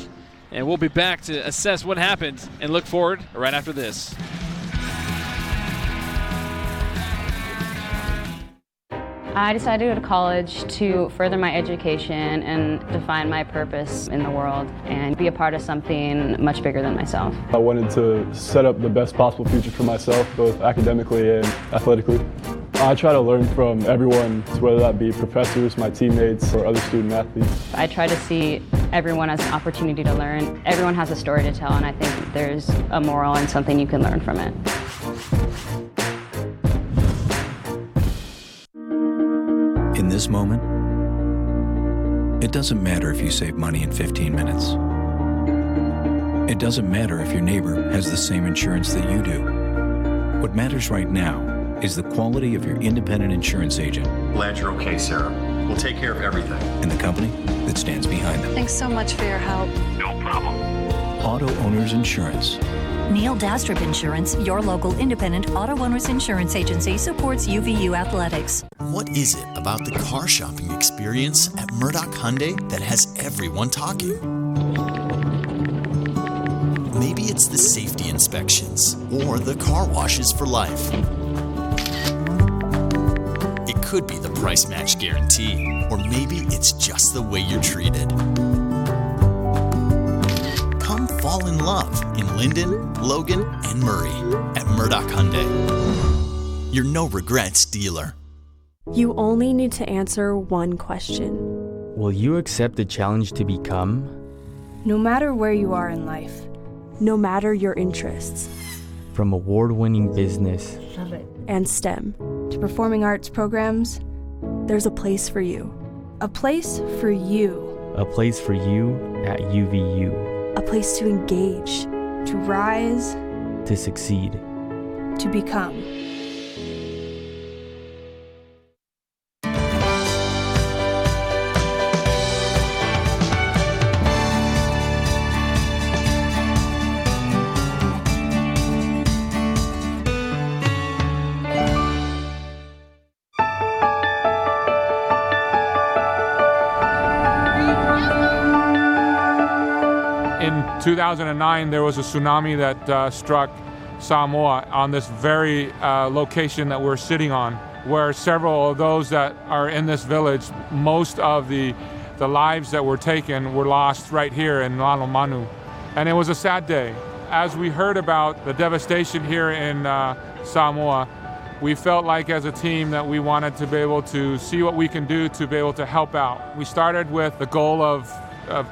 and we'll be back to assess what happened and look forward right after this. I decided to go to college to further my education and define my purpose in the world and be a part of something much bigger than myself. I wanted to set up the best possible future for myself, both academically and athletically. I try to learn from everyone, whether that be professors, my teammates, or other student athletes. I try to see everyone as an opportunity to learn. Everyone has a story to tell, and I think there's a moral and something you can learn from it. In this moment, it doesn't matter if you save money in 15 minutes. It doesn't matter if your neighbor has the same insurance that you do. What matters right now is the quality of your independent insurance agent. Glad you're okay, Sarah. We'll take care of everything. And the company that stands behind them. Thanks so much for your help. No problem. Auto Owners Insurance. Neil Dastrup Insurance, your local independent auto owners insurance agency, supports UVU athletics. What is it about the car shopping experience at Murdoch Hyundai that has everyone talking? Maybe it's the safety inspections or the car washes for life. It could be the price match guarantee, or maybe it's just the way you're treated. Come fall in love in Linden, Logan, and Murray at Murdoch Hyundai. Your no regrets dealer. You only need to answer one question. Will you accept the challenge to become? No matter where you are in life, no matter your interests. From award-winning business and STEM to performing arts programs, there's a place for you. A place for you. A place for you at UVU. A place to engage, to rise, to succeed, to become. In 2009, there was a tsunami that struck Samoa on this very location that we're sitting on. where several of those that are in this village, most of the lives that were taken were lost right here in Lalomanu. And it was a sad day. As we heard about the devastation here in Samoa, we felt like as a team that we wanted to be able to see what we can do to be able to help out. We started with the goal of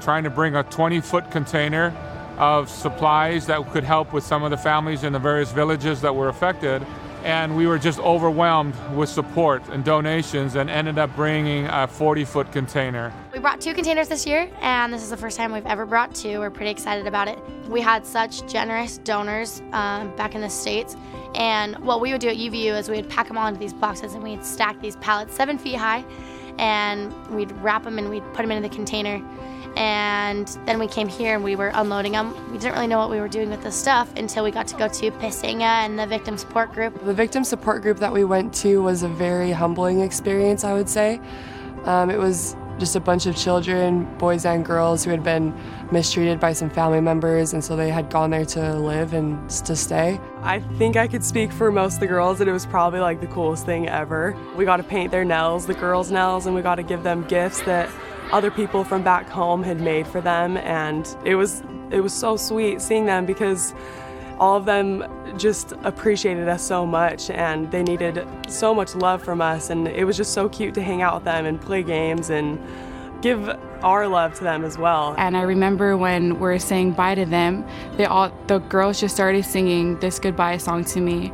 trying to bring a 20-foot container of supplies that could help with some of the families in the various villages that were affected. And we were just overwhelmed with support and donations and ended up bringing a 40-foot container. We brought 2 containers this year, and this is the first time we've ever brought 2. We're pretty excited about it. We had such generous donors back in the States, and what we would do at UVU is we'd pack them all into these boxes and we'd stack these pallets 7 feet high, and we'd wrap them and we'd put them into the container. And then we came here and we were unloading them. We didn't really know what we were doing with this stuff until we got to go to Pesenga and the victim support group. The victim support group that we went to was a very humbling experience, I would say. It was just a bunch of children, boys and girls, who had been mistreated by some family members, and so they had gone there to live and to stay. I think I could speak for most of the girls that it was probably like the coolest thing ever. We got to paint their nails, the girls' nails, and we got to give them gifts that other people from back home had made for them, and it was so sweet seeing them because all of them just appreciated us so much and they needed so much love from us, and it was just so cute to hang out with them and play games and give our love to them as well. And I remember when we're saying bye to them, the girls just started singing this goodbye song to me,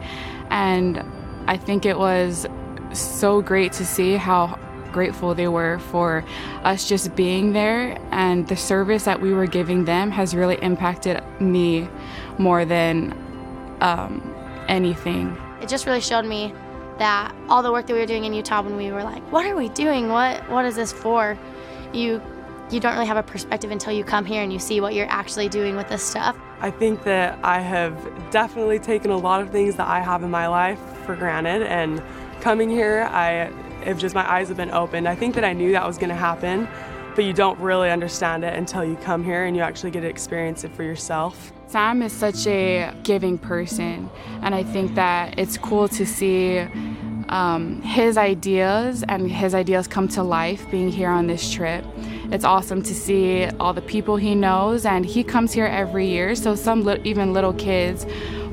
and I think it was so great to see how grateful they were for us just being there, and the service that we were giving them has really impacted me more than anything. It just really showed me that all the work that we were doing in Utah, when we were like, what are we doing? What is this for? You don't really have a perspective until you come here and you see what you're actually doing with this stuff. I think that I have definitely taken a lot of things that I have in my life for granted, and coming here, my eyes have been opened. I think that I knew that was going to happen, but you don't really understand it until you come here and you actually get to experience it for yourself. Sam is such a giving person, and I think that it's cool to see his ideas come to life being here on this trip. It's awesome to see all the people he knows, and he comes here every year, so even little kids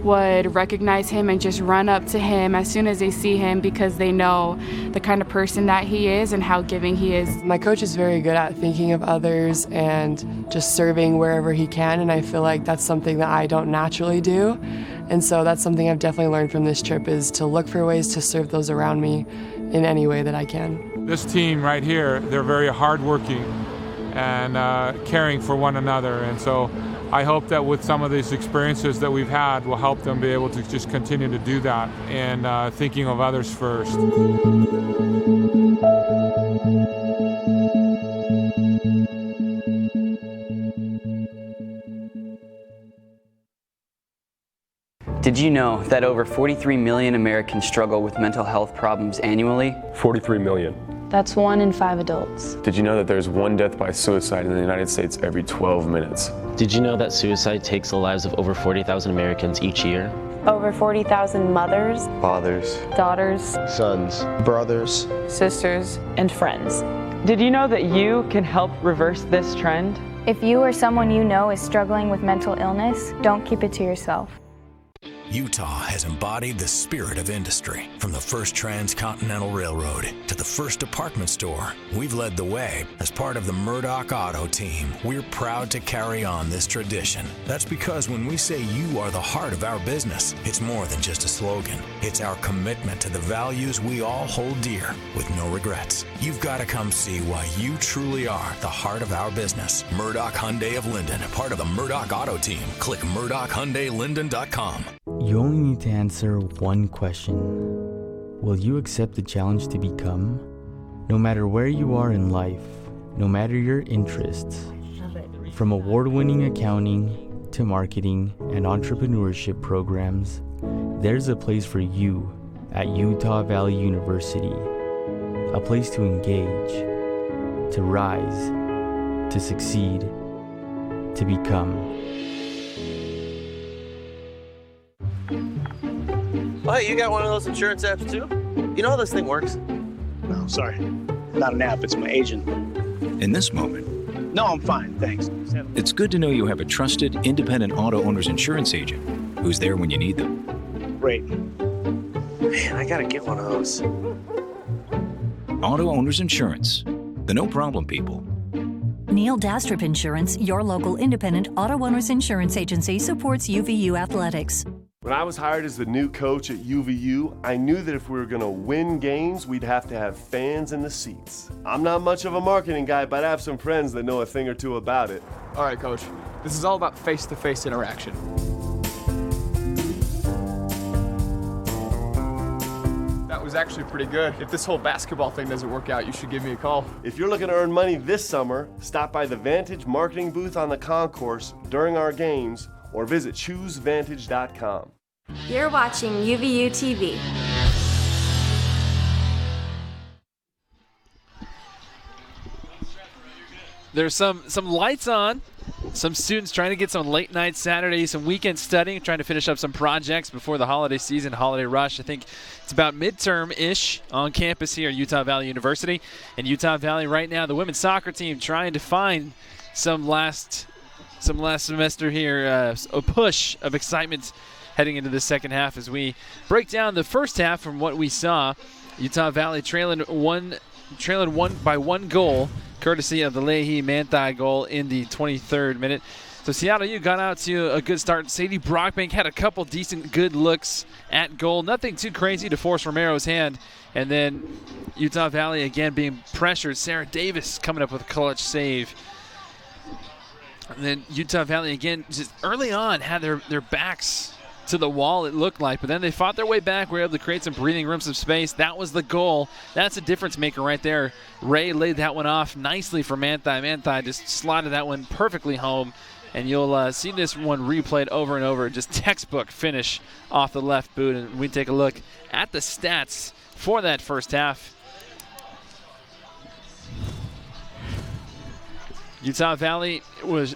would recognize him and just run up to him as soon as they see him because they know the kind of person that he is and how giving he is. My coach is very good at thinking of others and just serving wherever he can, and I feel like that's something that I don't naturally do. And so that's something I've definitely learned from this trip, is to look for ways to serve those around me in any way that I can. This team right here, they're very hardworking and caring for one another, and so I hope that with some of these experiences that we've had will help them be able to just continue to do that and thinking of others first. Did you know that over 43 million Americans struggle with mental health problems annually? 43 million. That's 1 in 5 adults. Did you know that there's 1 death by suicide in the United States every 12 minutes? Did you know that suicide takes the lives of over 40,000 Americans each year? Over 40,000 mothers, fathers, daughters, sons, brothers, sisters, and friends. Did you know that you can help reverse this trend? If you or someone you know is struggling with mental illness, don't keep it to yourself. Utah has embodied the spirit of industry. From the first transcontinental railroad to the first department store, we've led the way. As part of the Murdoch Auto team, we're proud to carry on this tradition. That's because when we say you are the heart of our business, it's more than just a slogan. It's our commitment to the values we all hold dear with no regrets. You've got to come see why you truly are the heart of our business. Murdoch Hyundai of Linden, part of the Murdoch Auto team. Click MurdochHyundaiLinden.com. You only need to answer one question. Will you accept the challenge to become? No matter where you are in life, no matter your interests, from award-winning accounting to marketing and entrepreneurship programs, there's a place for you at Utah Valley University. A place to engage, to rise, to succeed, to become. Oh, hey, you got one of those insurance apps too? You know how this thing works? No, sorry. Not an app, it's my agent. In this moment, No, I'm fine, thanks. it's good to know you have a trusted, independent auto owner's insurance agent who's there when you need them. Great. Man, I gotta get one of those. Auto Owners Insurance, the no problem people. Neil Dastrup Insurance, your local independent auto owners insurance agency, supports UVU athletics. When I was hired as the new coach at UVU, I knew that if we were going to win games, we'd have to have fans in the seats. I'm not much of a marketing guy, but I have some friends that know a thing or two about it. All right, Coach. This is all about face-to-face interaction. That was actually pretty good. If this whole basketball thing doesn't work out, you should give me a call. If you're looking to earn money this summer, stop by the Vantage marketing booth on the concourse during our games or visit choosevantage.com. You're watching UVU TV. There's some lights on. Some students trying to get some late night Saturday, some weekend studying, trying to finish up some projects before the holiday season, holiday rush. I think it's about midterm-ish on campus here at Utah Valley University. In Utah Valley right now, the women's soccer team trying to find some last semester here, a push of excitement heading into the second half as we break down the first half from what we saw. Utah Valley trailing one by one goal, courtesy of the Leahy Manthai goal in the 23rd minute. So Seattle U got out to a good start. Sadie Brockbank had a couple decent good looks at goal. Nothing too crazy to force Romero's hand. And then Utah Valley again being pressured. Sarah Davis coming up with a clutch save. And then Utah Valley again just early on had their backs to the wall, it looked like, but then they fought their way back, were able to create some breathing room, some space. That was the goal. That's a difference maker right there. Ray laid that one off nicely for Manthai. Manthai just slotted that one perfectly home, and you'll see this one replayed over and over. Just textbook finish off the left boot, and we take a look at the stats for that first half. Utah Valley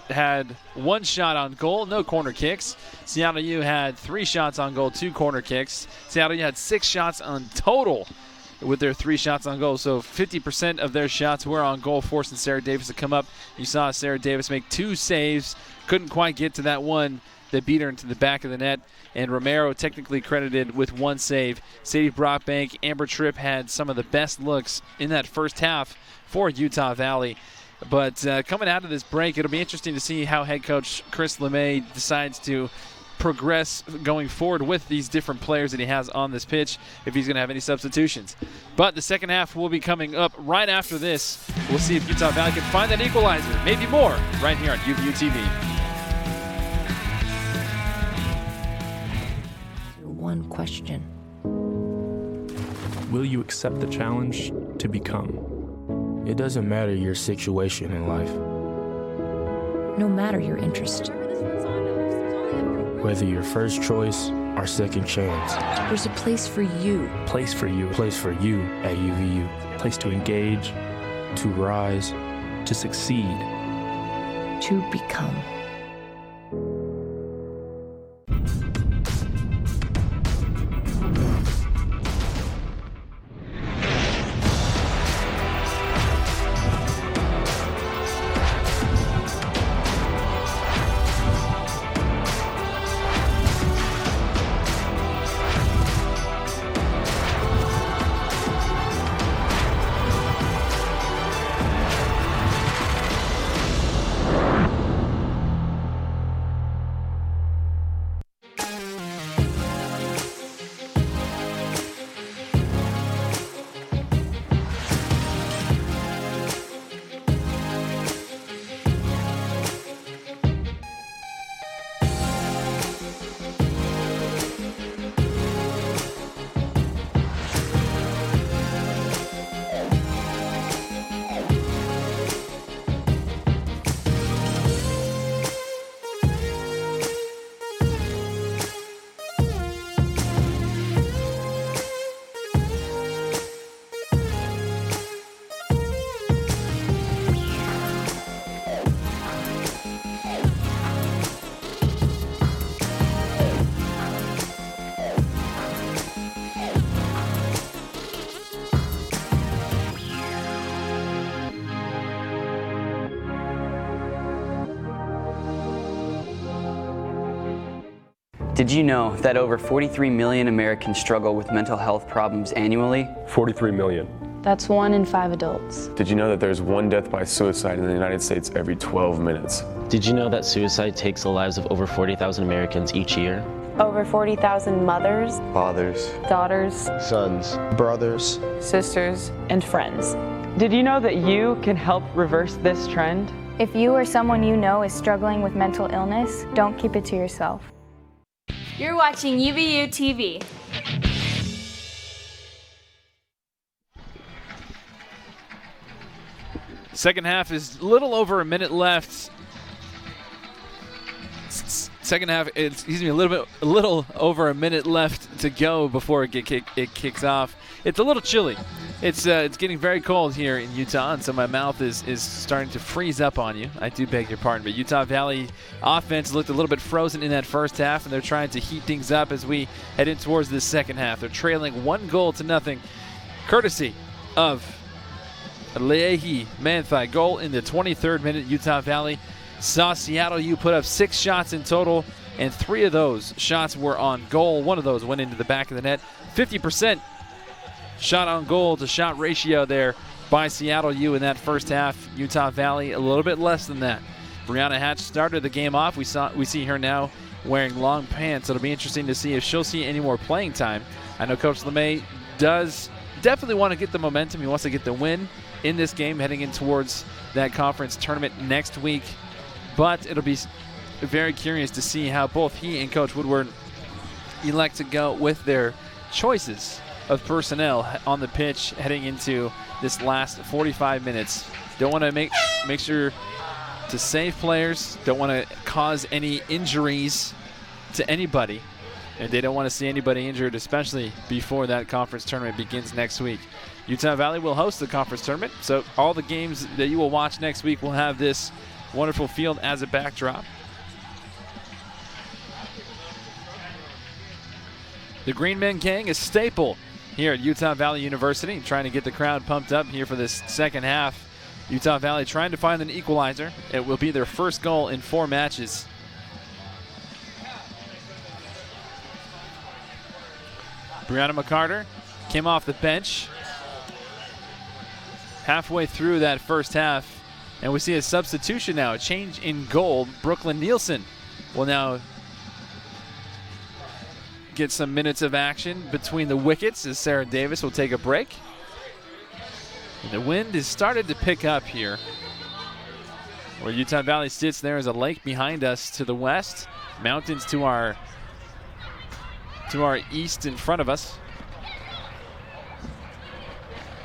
had one shot on goal, no corner kicks. Seattle U had 3 shots on goal, 2 corner kicks. Seattle U had 6 shots on total with their 3 shots on goal. So 50% of their shots were on goal, forcing Sarah Davis to come up. You saw Sarah Davis make 2 saves, couldn't quite get to that one that beat her into the back of the net. And Romero technically credited with 1 save. Sadie Brockbank, Amber Tripp had some of the best looks in that first half for Utah Valley. But coming out of this break, it'll be interesting to see how head coach Chris LeMay decides to progress going forward with these different players that he has on this pitch, if he's going to have any substitutions. But the second half will be coming up right after this. We'll see if Utah Valley can find that equalizer, maybe more, right here on UVU TV. One question. Will you accept the challenge to become? It doesn't matter your situation in life. No matter your interest. Whether your first choice or second chance. There's a place for you. Place for you. Place for you at UVU. Place to engage, To rise. to succeed. To become. Did you know that over 43 million Americans struggle with mental health problems annually? 43 million. That's 1 in 5 adults. Did you know that there's one death by suicide in the United States every 12 minutes? Did you know that suicide takes the lives of over 40,000 Americans each year? Over 40,000 mothers, Fathers, daughters, sons, brothers, sisters, and friends. Did you know that you can help reverse this trend? If you or someone you know is struggling with mental illness, don't keep it to yourself. You're watching UVU TV. Second half is a little over a minute left. Second half, excuse me, a little over a minute left to go before it kicks off. It's a little chilly. It's getting very cold here in Utah, and so my mouth is starting to freeze up on you. I do beg your pardon, but Utah Valley offense looked a little bit frozen in that first half, and they're trying to heat things up as we head in towards the second half. They're trailing 1-0, courtesy of Leahi Manthai. Goal in the 23rd minute. Utah Valley saw Seattle U put up 6 shots in total, and 3 of those shots were on goal. 1 of those went into the back of the net. 50% shot on goal to shot ratio there by Seattle U in that first half. Utah Valley a little bit less than that. Brianna Hatch started the game off. We see her now wearing long pants. It'll be interesting to see if she'll see any more playing time. I know Coach LeMay does definitely want to get the momentum. He wants to get the win in this game heading in towards that conference tournament next week. But it'll be very curious to see how both he and Coach Woodward elect to go with their choices of personnel on the pitch heading into this last 45 minutes. Don't want to make sure to save players, don't want to cause any injuries to anybody, and they don't want to see anybody injured, especially before that conference tournament begins next week. Utah Valley will host the conference tournament, so all the games that you will watch next week will have this wonderful field as a backdrop. The Green Men Gang is staple here at Utah Valley University, trying to get the crowd pumped up here for this second half. Utah Valley trying to find an equalizer. It will be their first goal in 4 matches. Brianna McCarter came off the bench halfway through that first half, and we see a substitution now, a change in goal. Brooklyn Nielsen will now get some minutes of action between the wickets as Sarah Davis will take a break. And the wind has started to pick up here. Where Utah Valley sits, there is a lake behind us to the west, mountains to our east in front of us.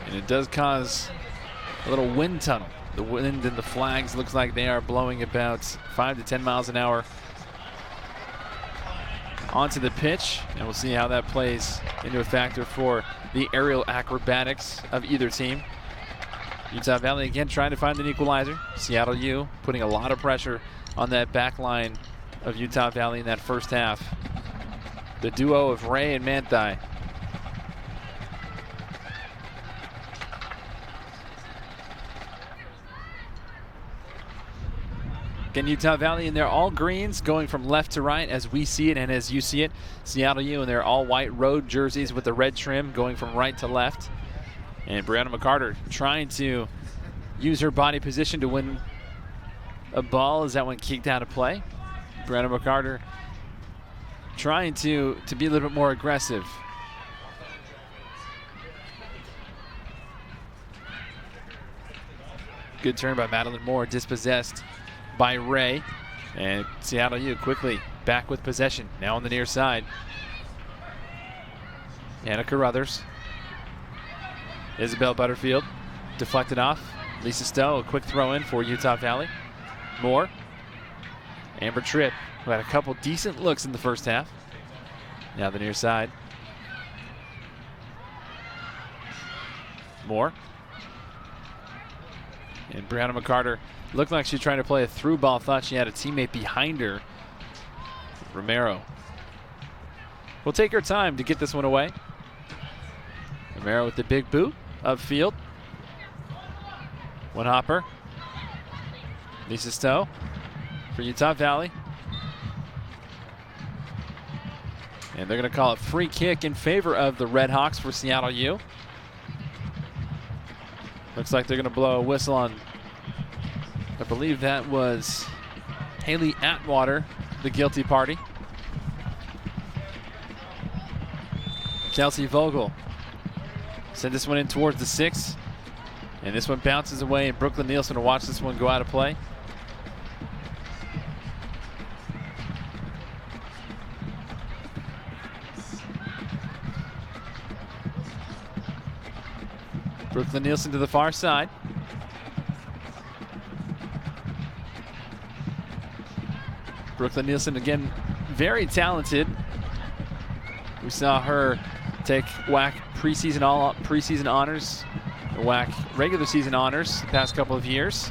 And it does cause a little wind tunnel. The wind and the flags looks like they are blowing about 5 to 10 miles an hour onto the pitch, and we'll see how that plays into a factor for the aerial acrobatics of either team. Utah Valley again trying to find an equalizer. Seattle U putting a lot of pressure on that back line of Utah Valley in that first half. The duo of Ray and Manthai. Again, Utah Valley in their all greens, going from left to right as we see it and as you see it. Seattle U in their all white road jerseys with the red trim, going from right to left. And Brianna McCarter trying to use her body position to win a ball as that one kicked out of play. Brianna McCarter trying to be a little bit more aggressive. Good turn by Madeline Moore, dispossessed by Ray. And Seattle U quickly back with possession, now on the near side. Anna Carruthers. Isabel Butterfield deflected off. Lisa Stowe, a quick throw in for Utah Valley. Moore. Amber Tripp, who had a couple decent looks in the first half. Now the near side. Moore. And Brianna McCarter looked like she was trying to play a through ball. Thought she had a teammate behind her. Romero will take her time to get this one away. Romero with the big boot upfield. One hopper. Lisa Stowe for Utah Valley. And they're going to call it free kick in favor of the Red Hawks for Seattle U. Looks like they're going to blow a whistle on, I believe that was Haley Atwater, the guilty party. Kelsey Vogel sent this one in towards the 6. And this one bounces away, and Brooklyn Nielsen will watch this one go out of play. Brooklyn Nielsen to the far side. Brooklyn Nielsen, again, very talented. We saw her take WAC preseason honors, WAC regular season honors the past couple of years.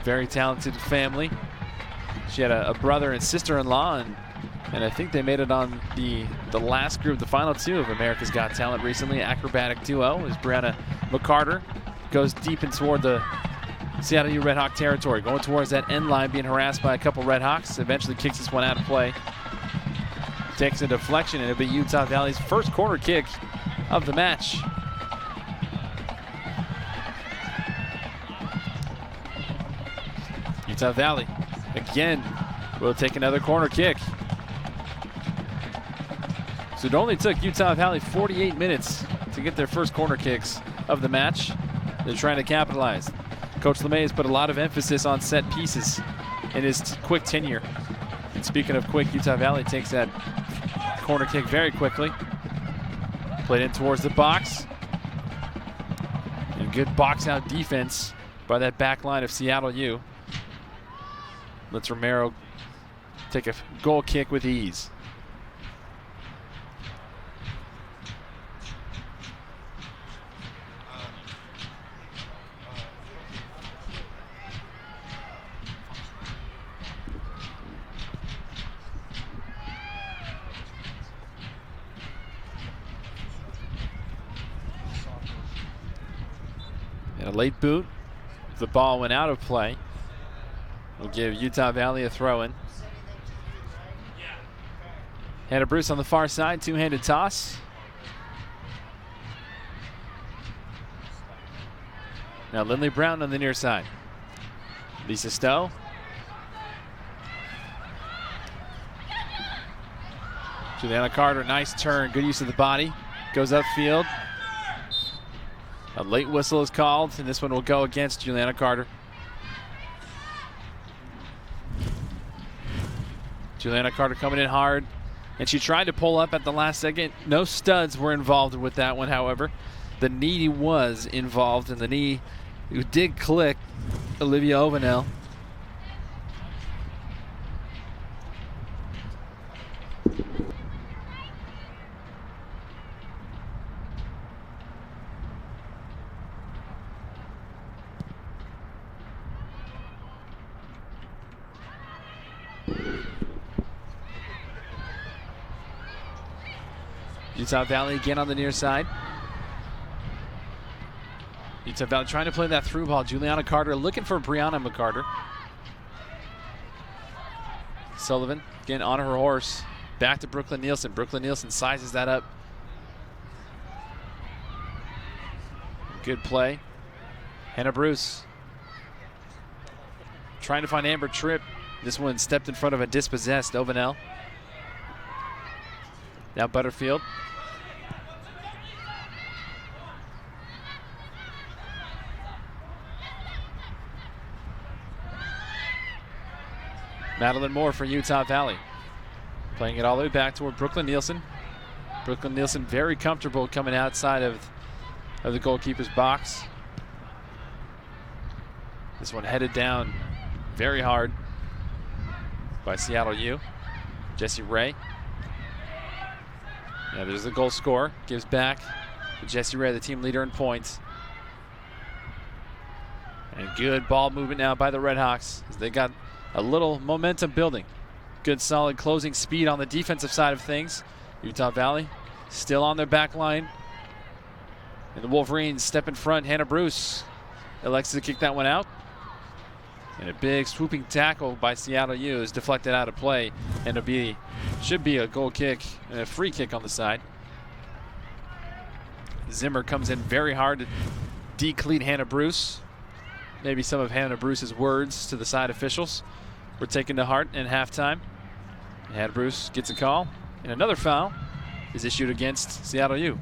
Very talented family. She had a brother and sister-in-law, and I think they made it on the last group, the final 2 of America's Got Talent recently. Acrobatic duo is Brianna McCarter. Goes deep in toward the Seattle U Red Hawk territory, going towards that end line, being harassed by a couple Red Hawks. Eventually kicks this one out of play. Takes a deflection, and it'll be Utah Valley's first corner kick of the match. Utah Valley again will take another corner kick. So it only took Utah Valley 48 minutes to get their first corner kicks of the match. They're trying to capitalize. Coach LeMay has put a lot of emphasis on set pieces in his quick tenure. And speaking of quick, Utah Valley takes that corner kick very quickly. Played in towards the box. And good box out defense by that back line of Seattle U. Lets Romero take a goal kick with ease. And a late boot. The ball went out of play. Will give Utah Valley a throw-in. Hannah Bruce on the far side, two-handed toss. Now Lindley Brown on the near side. Lisa Stowe. Juliana Carter, nice turn, good use of the body. Goes upfield. A late whistle is called, and this one will go against Juliana Carter. Juliana Carter coming in hard, and she tried to pull up at the last second. No studs were involved with that one, however. The knee was involved, and the knee did click Olivia Ovanel. Utah Valley again on the near side. Utah Valley trying to play that through ball. Juliana Carter looking for Brianna McCarter. Sullivan again on her horse. Back to Brooklyn Nielsen. Brooklyn Nielsen sizes that up. Good play. Hannah Bruce trying to find Amber Tripp. This one stepped in front of a dispossessed Ovanel. Now Butterfield. Madeline Moore for Utah Valley. Playing it all the way back toward Brooklyn Nielsen. Brooklyn Nielsen very comfortable coming outside of the goalkeeper's box. This one headed down very hard by Seattle U. Jessie Ray. Yeah, there's the goal scorer. Gives back to Jessie Ray, the team leader in points. And good ball movement now by the Red Hawks as they got a little momentum building. Good solid closing speed on the defensive side of things. Utah Valley still on their back line. And the Wolverines step in front. Hannah Bruce elects to kick that one out. And a big swooping tackle by Seattle U is deflected out of play. And it'll be Should be a goal kick, a free kick on the side. Zimmer comes in very hard to decleat Hannah Bruce. Maybe some of Hannah Bruce's words to the side officials were taken to heart in halftime. Hannah Bruce gets a call, and another foul is issued against Seattle U.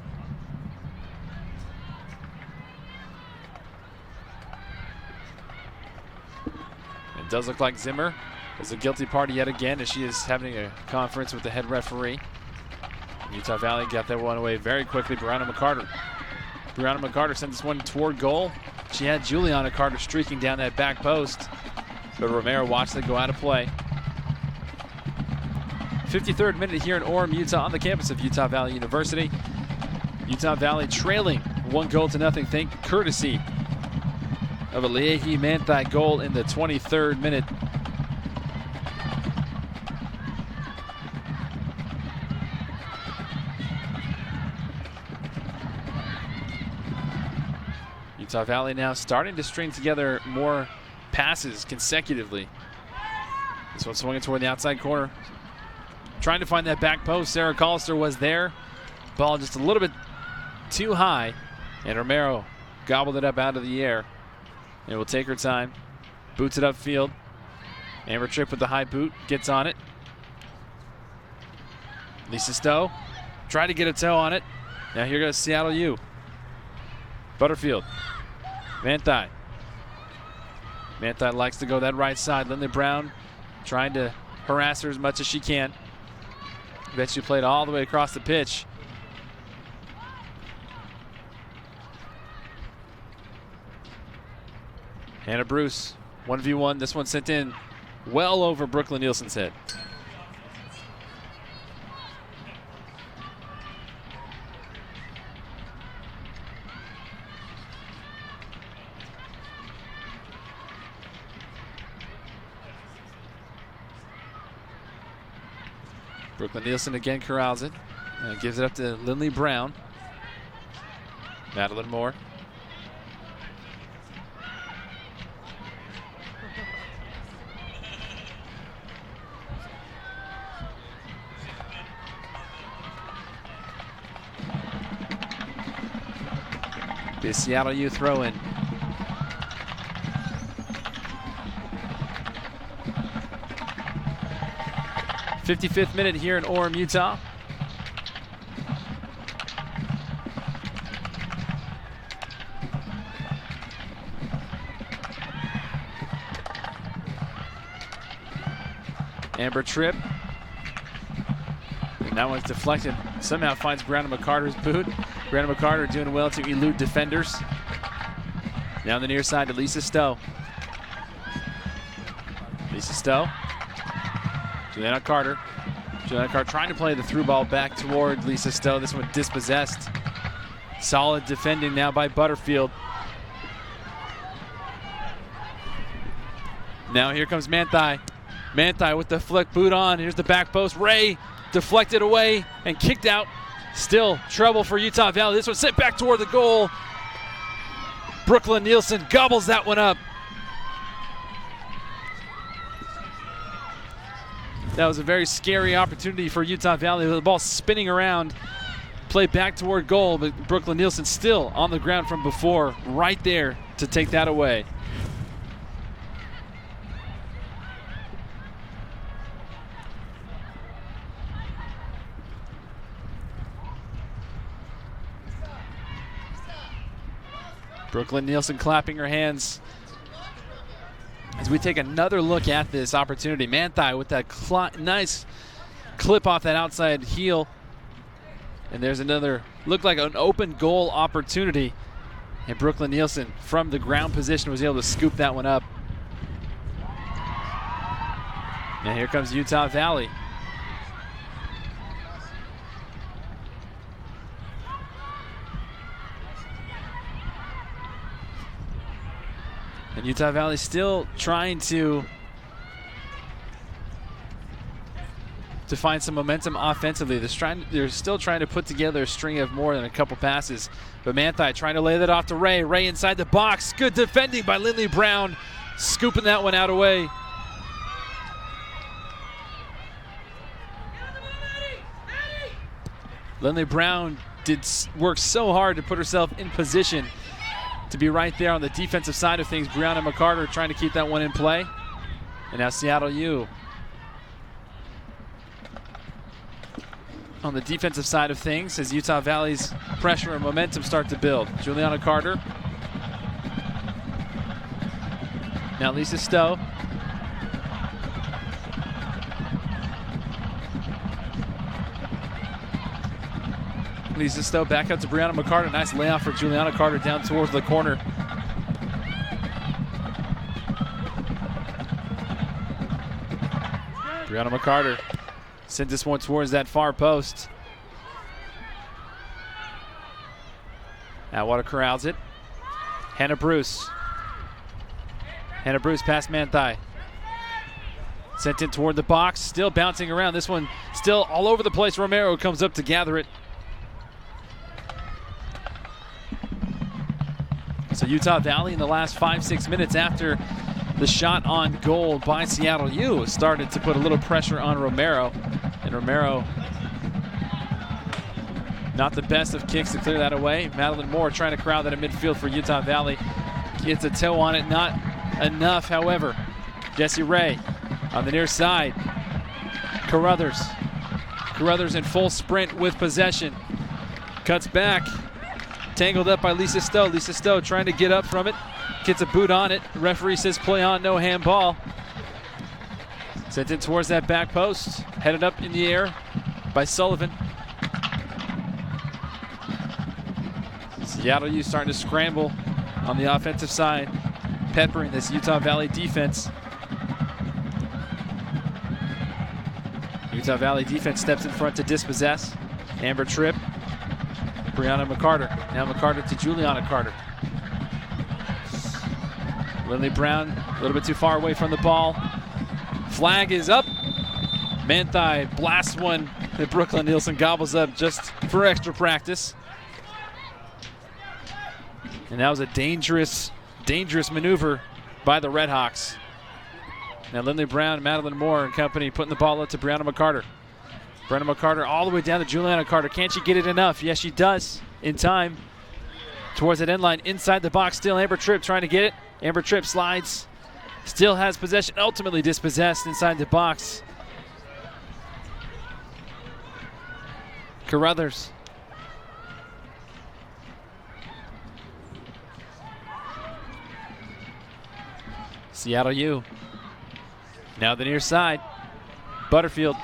It does look like Zimmer is a guilty party yet again, as she is having a conference with the head referee. Utah Valley got that one away very quickly. Brianna McCarter. Brianna McCarter sent this one toward goal. She had Juliana Carter streaking down that back post, but Romero watched it go out of play. 53rd minute here in Orem, Utah, on the campus of Utah Valley University. Utah Valley trailing 1-0, thanks courtesy of a Leahy Manthai goal in the 23rd minute. Utah Valley now starting to string together more passes consecutively. This one swinging toward the outside corner. Trying to find that back post. Sarah Collister was there. Ball just a little bit too high, and Romero gobbled it up out of the air. And will take her time. Boots it upfield. Amber Tripp with the high boot. Gets on it. Lisa Stowe tried to get a toe on it. Now here goes Seattle U. Butterfield. Manthai. Manthai likes to go that right side. Lindley Brown trying to harass her as much as she can. Bet she played all the way across the pitch. Hannah Bruce, 1v1. This one sent in well over Brooklyn Nielsen's head. Brooklyn Nielsen again corrals it. Gives it up to Lindley Brown. Madeline Moore. The Seattle U throw in. '55th minute here in Orem, Utah. Amber Tripp. And that one's deflected. Somehow finds Brianna McCarter's boot. Brianna McCarter doing well to elude defenders. Now on the near side to Lisa Stowe. Lisa Stowe. Juliana Carter. Juliana Carter trying to play the through ball back toward Lisa Stowe. This one dispossessed. Solid defending now by Butterfield. Now here comes Manthai. Manthai with the flick boot on. Here's the back post. Ray deflected away and kicked out. Still trouble for Utah Valley. This one sent back toward the goal. Brooklyn Nielsen gobbles that one up. That was a very scary opportunity for Utah Valley. The ball spinning around, play back toward goal, but Brooklyn Nielsen still on the ground from before, right there to take that away. Brooklyn Nielsen clapping her hands as we take another look at this opportunity. Manthai with that nice clip off that outside heel. And there's another, looked like an open goal opportunity. And Brooklyn Nielsen from the ground position was able to scoop that one up. And here comes Utah Valley. And Utah Valley still trying to find some momentum offensively. They're still trying to put together a string of more than a couple passes. But Manthai trying to lay that off to Ray. Ray inside the box. Good defending by Lindley Brown. Scooping that one out away. Lindley Brown did work so hard to put herself in position to be right there on the defensive side of things. Brianna McCarter trying to keep that one in play. And now Seattle U on the defensive side of things as Utah Valley's pressure and momentum start to build. Juliana Carter. Now Lisa Stowe. Lisa Stowe back up to Brianna McCarter. Nice layoff for Juliana Carter down towards the corner. Brianna McCarter sent this one towards that far post. Atwater corrals it. Hannah Bruce. Hannah Bruce past Manthai. Sent in toward the box, still bouncing around. This one still all over the place. Romero comes up to gather it. So Utah Valley in the last 5-6 minutes after the shot on goal by Seattle U started to put a little pressure on Romero. And Romero, not the best of kicks to clear that away. Madeline Moore trying to corral that in midfield for Utah Valley. Gets a toe on it, not enough, however. Jessie Ray on the near side. Carruthers. Carruthers in full sprint with possession. Cuts back. Tangled up by Lisa Stowe. Lisa Stowe trying to get up from it. Gets a boot on it. Referee says play on, no handball. Sent in towards that back post. Headed up in the air by Sullivan. Seattle U starting to scramble on the offensive side, peppering this Utah Valley defense. Utah Valley defense steps in front to dispossess. Amber Tripp. Brianna McCarter. Now McCarter to Juliana Carter. Lindley Brown a little bit too far away from the ball. Flag is up. Manthai blasts one that Brooklyn Nielsen gobbles up just for extra practice. And that was a dangerous, dangerous maneuver by the Redhawks. Now Lindley Brown, Madeline Moore and company putting the ball up to Brianna McCarter. Brianna McCarter all the way down to Juliana Carter. Can she get it enough? Yes, she does in time. Towards that end line, inside the box still. Amber Tripp trying to get it. Amber Tripp slides. Still has possession, ultimately dispossessed inside the box. Carruthers. Seattle U. Now the near side. Butterfield.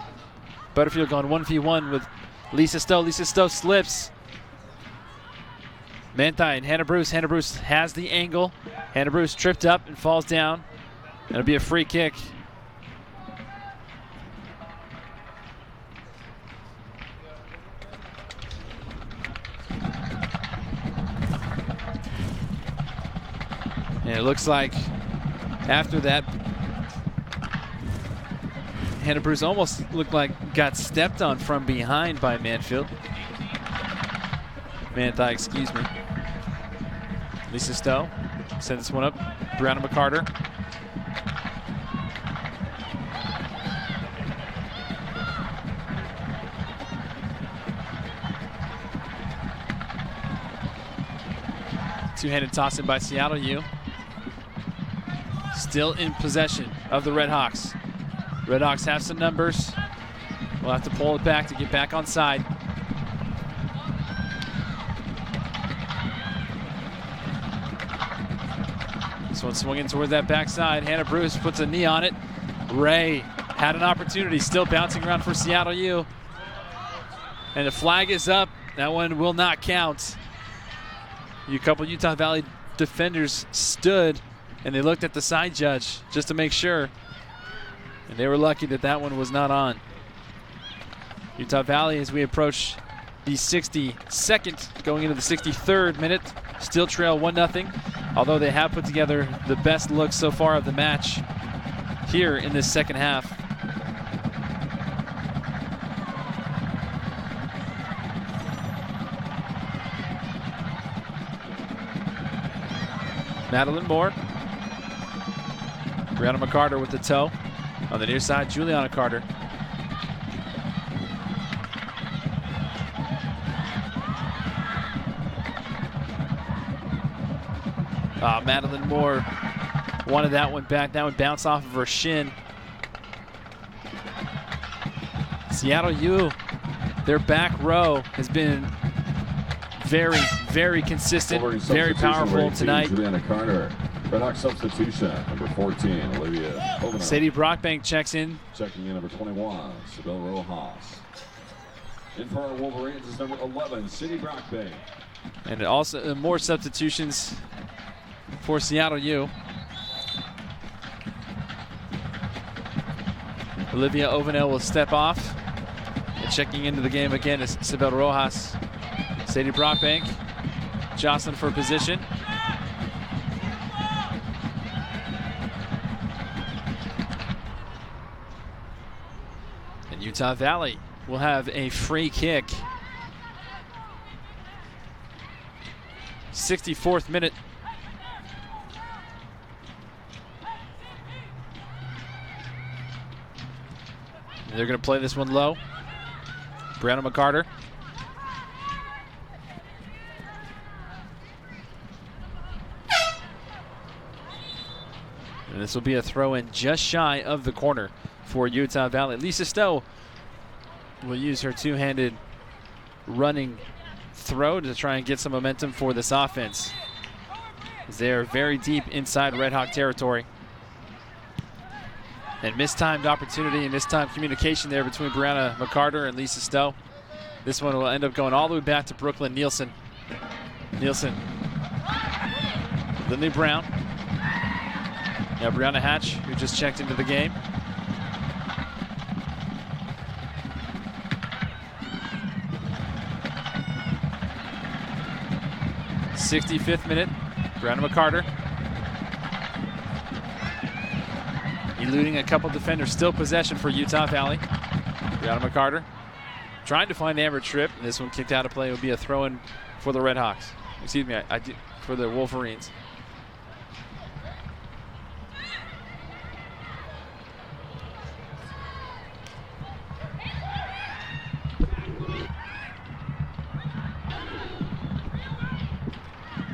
Butterfield going 1v1 with Lisa Stowe. Lisa Stowe slips. Manthai and Hannah Bruce. Hannah Bruce has the angle. Hannah Bruce tripped up and falls down. It'll be a free kick. And it looks like after that, Hannah Bruce almost looked like got stepped on from behind by Manthai, excuse me. Lisa Stowe sends this one up. Brianna McCarter. Two-handed toss in by Seattle U. Still in possession of the Redhawks. Redhawks have some numbers. We'll have to pull it back to get back on side. This one swinging toward that backside. Hannah Bruce puts a knee on it. Ray had an opportunity, still bouncing around for Seattle U. And the flag is up. That one will not count. A couple Utah Valley defenders stood and they looked at the side judge just to make sure. And they were lucky that that one was not on. Utah Valley, as we approach the 62nd, going into the 63rd minute, still trail 1-0, although they have put together the best look so far of the match here in this second half. Madeline Moore. Brianna McCarter with the toe. On the near side, Juliana Carter. Madeline Moore wanted that one back. That one bounced off of her shin. Seattle U, their back row has been very, very consistent, very powerful tonight. Red Hawk substitution, number 14, Olivia Oveno. Sadie Brockbank checks in. Checking in, number 21, Sibyl Rojas. In for our Wolverines is number 11, Sadie Brockbank. And also more substitutions for Seattle U. Olivia Oveno will step off. And checking into the game again is Sibyl Rojas. Sadie Brockbank, Jocelyn for position. And Utah Valley will have a free kick. 64th minute. They're going to play this one low. Brianna McCarter. And this will be a throw in just shy of the corner for Utah Valley. Lisa Stowe will use her two-handed running throw to try and get some momentum for this offense. They're very deep inside Red Hawk territory. And mistimed opportunity and mistimed communication there between Brianna McCarter and Lisa Stowe. This one will end up going all the way back to Brooklyn Nielsen. Nielsen. Lindley Brown. Now Brianna Hatch, who just checked into the game. '65th minute, Brianna McCarter. Eluding a couple defenders, still possession for Utah Valley. Brianna McCarter trying to find Amber Tripp. This one kicked out of play. It would be a throw-in for the Red Hawks. Excuse me, for the Wolverines.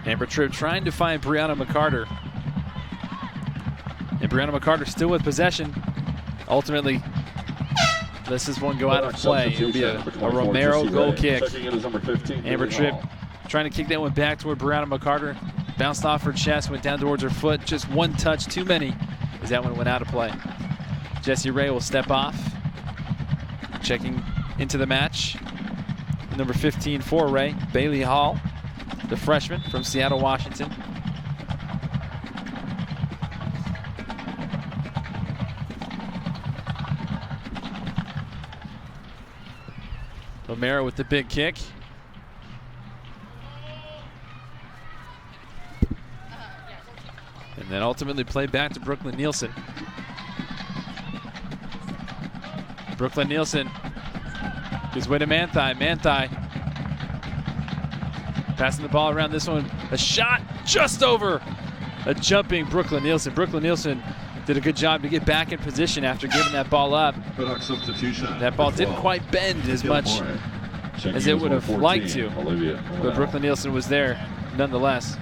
Amber Tripp trying to find Brianna McCarter. And Brianna McCarter still with possession. Ultimately, this is one go out of play. It'll be a Romero goal kick. Amber Tripp trying to kick that one back toward Brianna McCarter. Bounced off her chest, went down towards her foot. Just one touch too many as that one went out of play. Jessie Ray will step off. Checking into the match. Number 15 for Ray, Bailey Hall, the freshman from Seattle, Washington. Romero with the big kick. And then ultimately played back to Brooklyn Nielsen. Brooklyn Nielsen gives way to Manthai. Manthai passing the ball around this one. A shot just over a jumping Brooklyn Nielsen. Brooklyn Nielsen did a good job to get back in position after giving that ball up. That ball didn't quite bend as much as it would have liked to, but Brooklyn Nielsen was there nonetheless.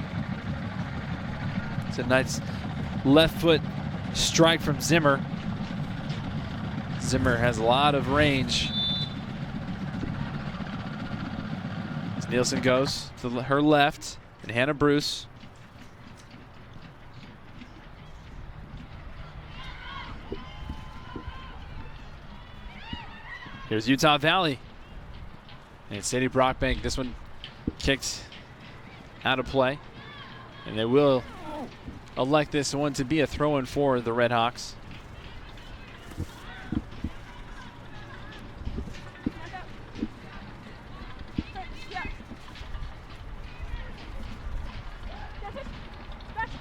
It's a nice left foot strike from Zimmer. Zimmer has a lot of range. As Nielsen goes to her left, and Hannah Bruce. Here's Utah Valley. And Sadie Brockbank, this one kicked out of play. And they will elect this one to be a throw-in for the Red Hawks.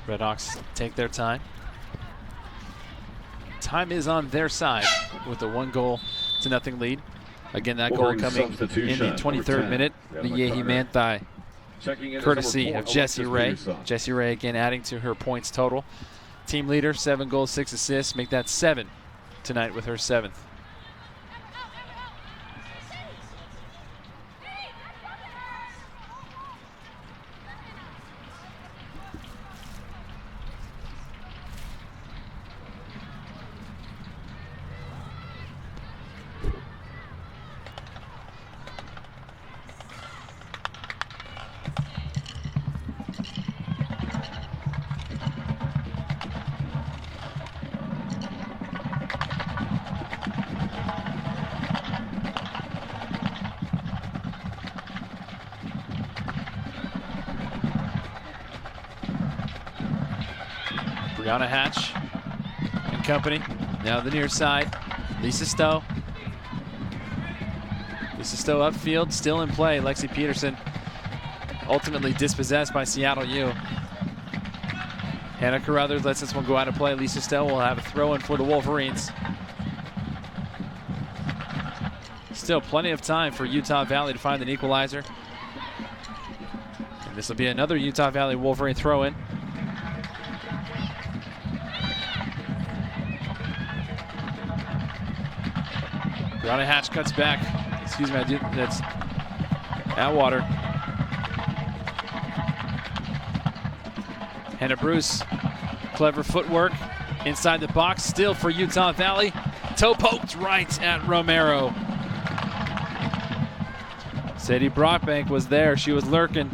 Red Hawks take their time. Time is on their side with a 1-0-0 lead. Again, that goal coming in the 23rd minute. The Yehi Manthai, courtesy of Jessie Ray. Jessie Ray again adding to her points total. Team leader, 7 goals, 6 assists. Make that 7 tonight with her 7th. Brianna Hatch and company. Now the near side. Lisa Stowe. Lisa Stowe upfield, still in play. Lexi Peterson ultimately dispossessed by Seattle U. Hannah Carruthers lets this one go out of play. Lisa Stowe will have a throw in for the Wolverines. Still plenty of time for Utah Valley to find an equalizer. And this will be another Utah Valley Wolverine throw in. Brianna Hatch cuts back. Excuse me, that's Atwater. Hannah Bruce, clever footwork inside the box, still for Utah Valley. Toe poked right at Romero. Sadie Brockbank was there, she was lurking.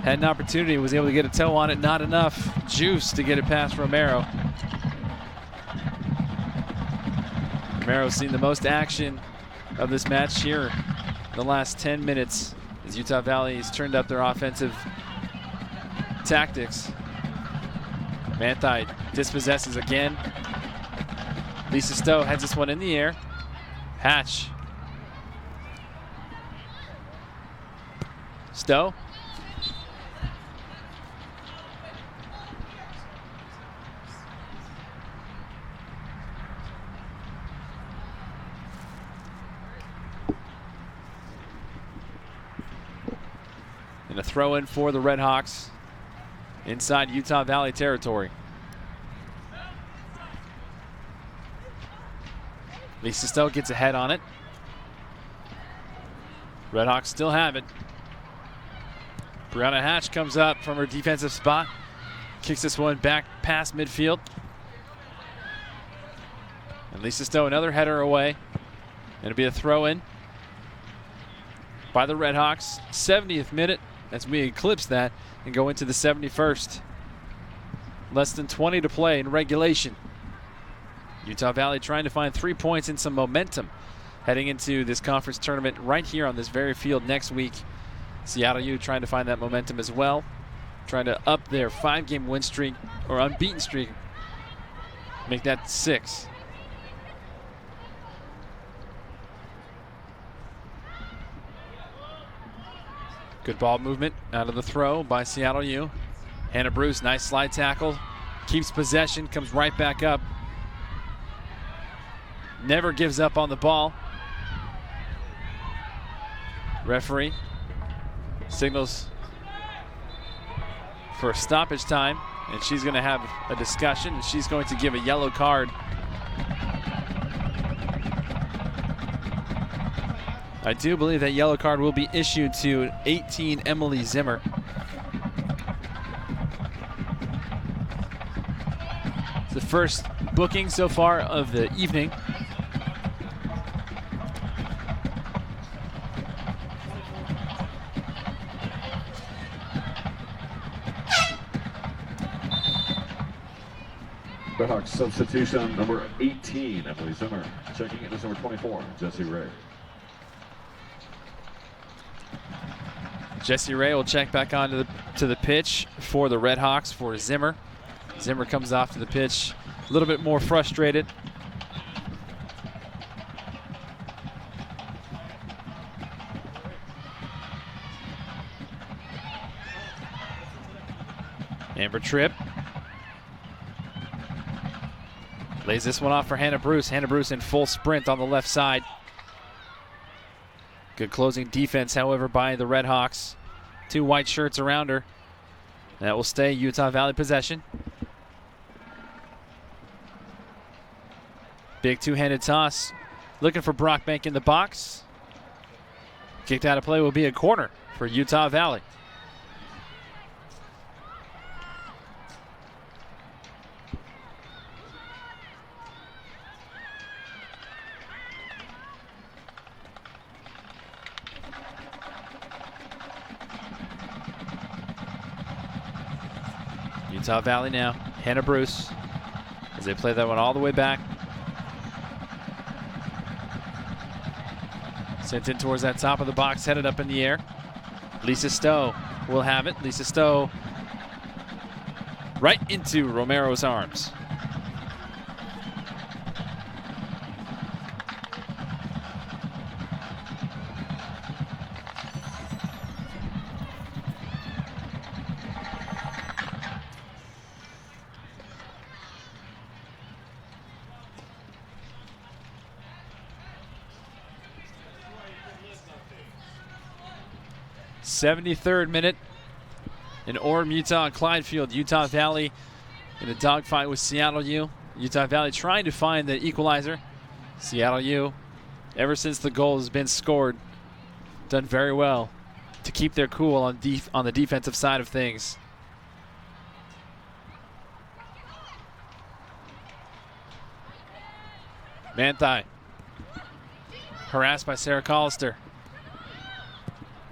Had an opportunity, was able to get a toe on it, not enough juice to get it past Romero. Romero's seen the most action of this match here in the last 10 minutes as Utah Valley has turned up their offensive tactics. Manthai dispossesses again. Lisa Stowe heads this one in the air. Hatch. Stowe. And a throw in for the Red Hawks inside Utah Valley territory. Lisa Stowe gets ahead on it. Red Hawks still have it. Brianna Hatch comes up from her defensive spot. Kicks this one back past midfield. And Lisa Stowe another header away. And it'll be a throw in by the Red Hawks. 70th minute as we eclipse that and go into the 71st. Less than 20 to play in regulation. Utah Valley trying to find 3 points and some momentum heading into this conference tournament right here on this very field next week. Seattle U trying to find that momentum as well. Trying to up their 5-game win streak or unbeaten streak. Make that 6. Good ball movement out of the throw by Seattle U. Hannah Bruce, nice slide tackle. Keeps possession, comes right back up. Never gives up on the ball. Referee signals for a stoppage time, and she's going to have a discussion, and she's going to give a yellow card. I do believe that yellow card will be issued to 18 Emily Zimmer. It's the first booking so far of the evening. Red Hawks substitution number 18, Emily Zimmer. Checking in is number 24, Jessie Ray. Jessie Ray will check back onto the pitch for the Red Hawks for Zimmer. Zimmer comes off to the pitch a little bit more frustrated. Amber Tripp lays this one off for Hannah Bruce. Hannah Bruce in full sprint on the left side. Good closing defense, however, by the Red Hawks. 2 white shirts around her. That will stay Utah Valley possession. Big two-handed toss. Looking for Brockbank in the box. Kicked out of play will be a corner for Utah Valley. Utah Valley now. Hannah Bruce as they play that one all the way back. Sent in towards that top of the box, headed up in the air. Lisa Stowe will have it. Lisa Stowe right into Romero's arms. '73rd minute in Orem, Utah, Clyde Field. Utah Valley in a dogfight with Seattle U. Utah Valley trying to find the equalizer. Seattle U, ever since the goal has been scored, done very well to keep their cool on the defensive side of things. Manthai harassed by Sarah Collister.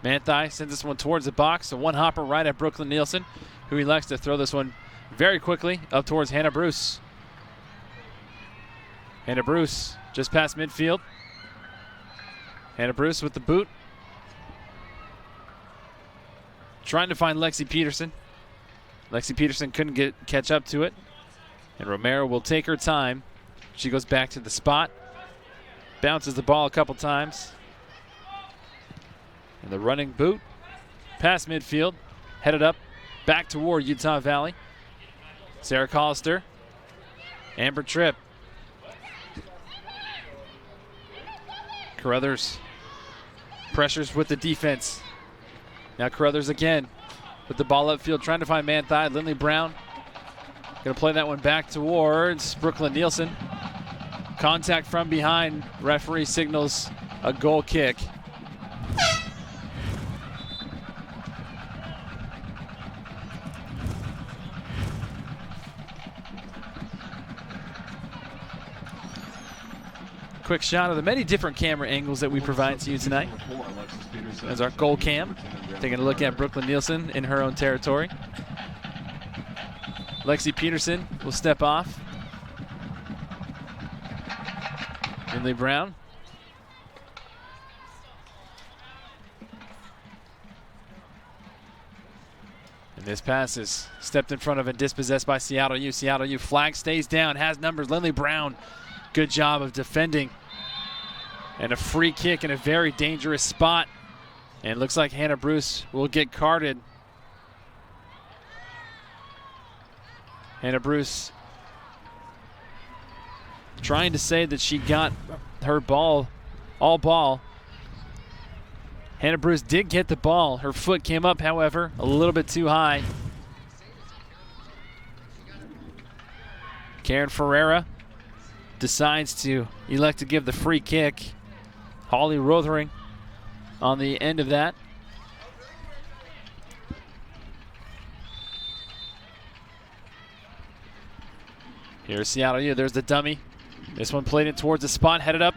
Manthai sends this one towards the box. A one-hopper right at Brooklyn Nielsen, who elects to throw this one very quickly up towards Hannah Bruce. Hannah Bruce just past midfield. Hannah Bruce with the boot. Trying to find Lexi Peterson. Lexi Peterson couldn't catch up to it. And Romero will take her time. She goes back to the spot. Bounces the ball a couple times. And the running boot past midfield, headed up back toward Utah Valley. Sarah Collister, Amber Tripp. Carruthers pressures with the defense. Now Carruthers again with the ball upfield, trying to find Manthai. Lindley Brown gonna play that one back towards Brooklyn Nielsen. Contact from behind. Referee signals a goal kick. Quick shot of the many different camera angles that we provide to you tonight. As our goal cam, taking a look at Brooklyn Nielsen in her own territory. Lexi Peterson will step off. Lindley Brown. And this pass is stepped in front of and dispossessed by Seattle U. Seattle U flag stays down, has numbers. Lindley Brown, good job of defending. And a free kick in a very dangerous spot. And it looks like Hannah Bruce will get carded. Hannah Bruce trying to say that she got her ball, all ball. Hannah Bruce did get the ball. Her foot came up, however, a little bit too high. Karen Ferreira decides to elect to give the free kick. Holly Rothering on the end of that. Here's Seattle U. There's the dummy. This one played it towards the spot, headed up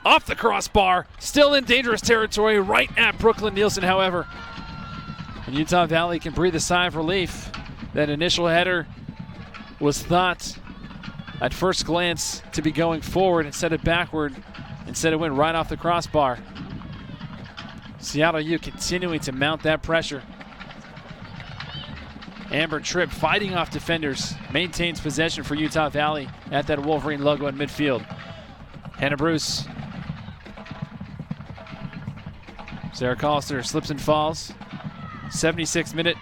off the crossbar. Still in dangerous territory right at Brooklyn Nielsen, however. And Utah Valley can breathe a sigh of relief. That initial header was thought at first glance to be going forward instead of backward. Instead, it went right off the crossbar. Seattle U continuing to mount that pressure. Amber Tripp fighting off defenders, maintains possession for Utah Valley at that Wolverine logo in midfield. Hannah Bruce. Sarah Collister slips and falls. 76th minute.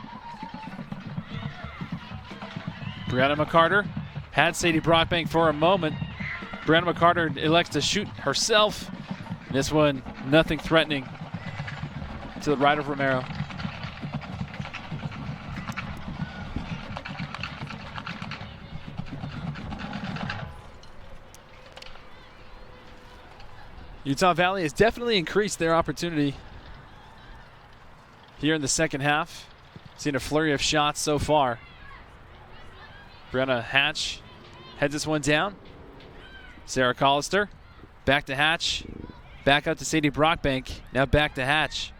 Brianna McCarter had Sadie Brockbank for a moment. Brianna McCarter elects to shoot herself. This one, nothing threatening to the right of Romero. Utah Valley has definitely increased their opportunity here in the second half. Seen a flurry of shots so far. Brianna Hatch heads this one down. Sarah Collister, back to Hatch. Back out to Sadie Brockbank, now back to Hatch.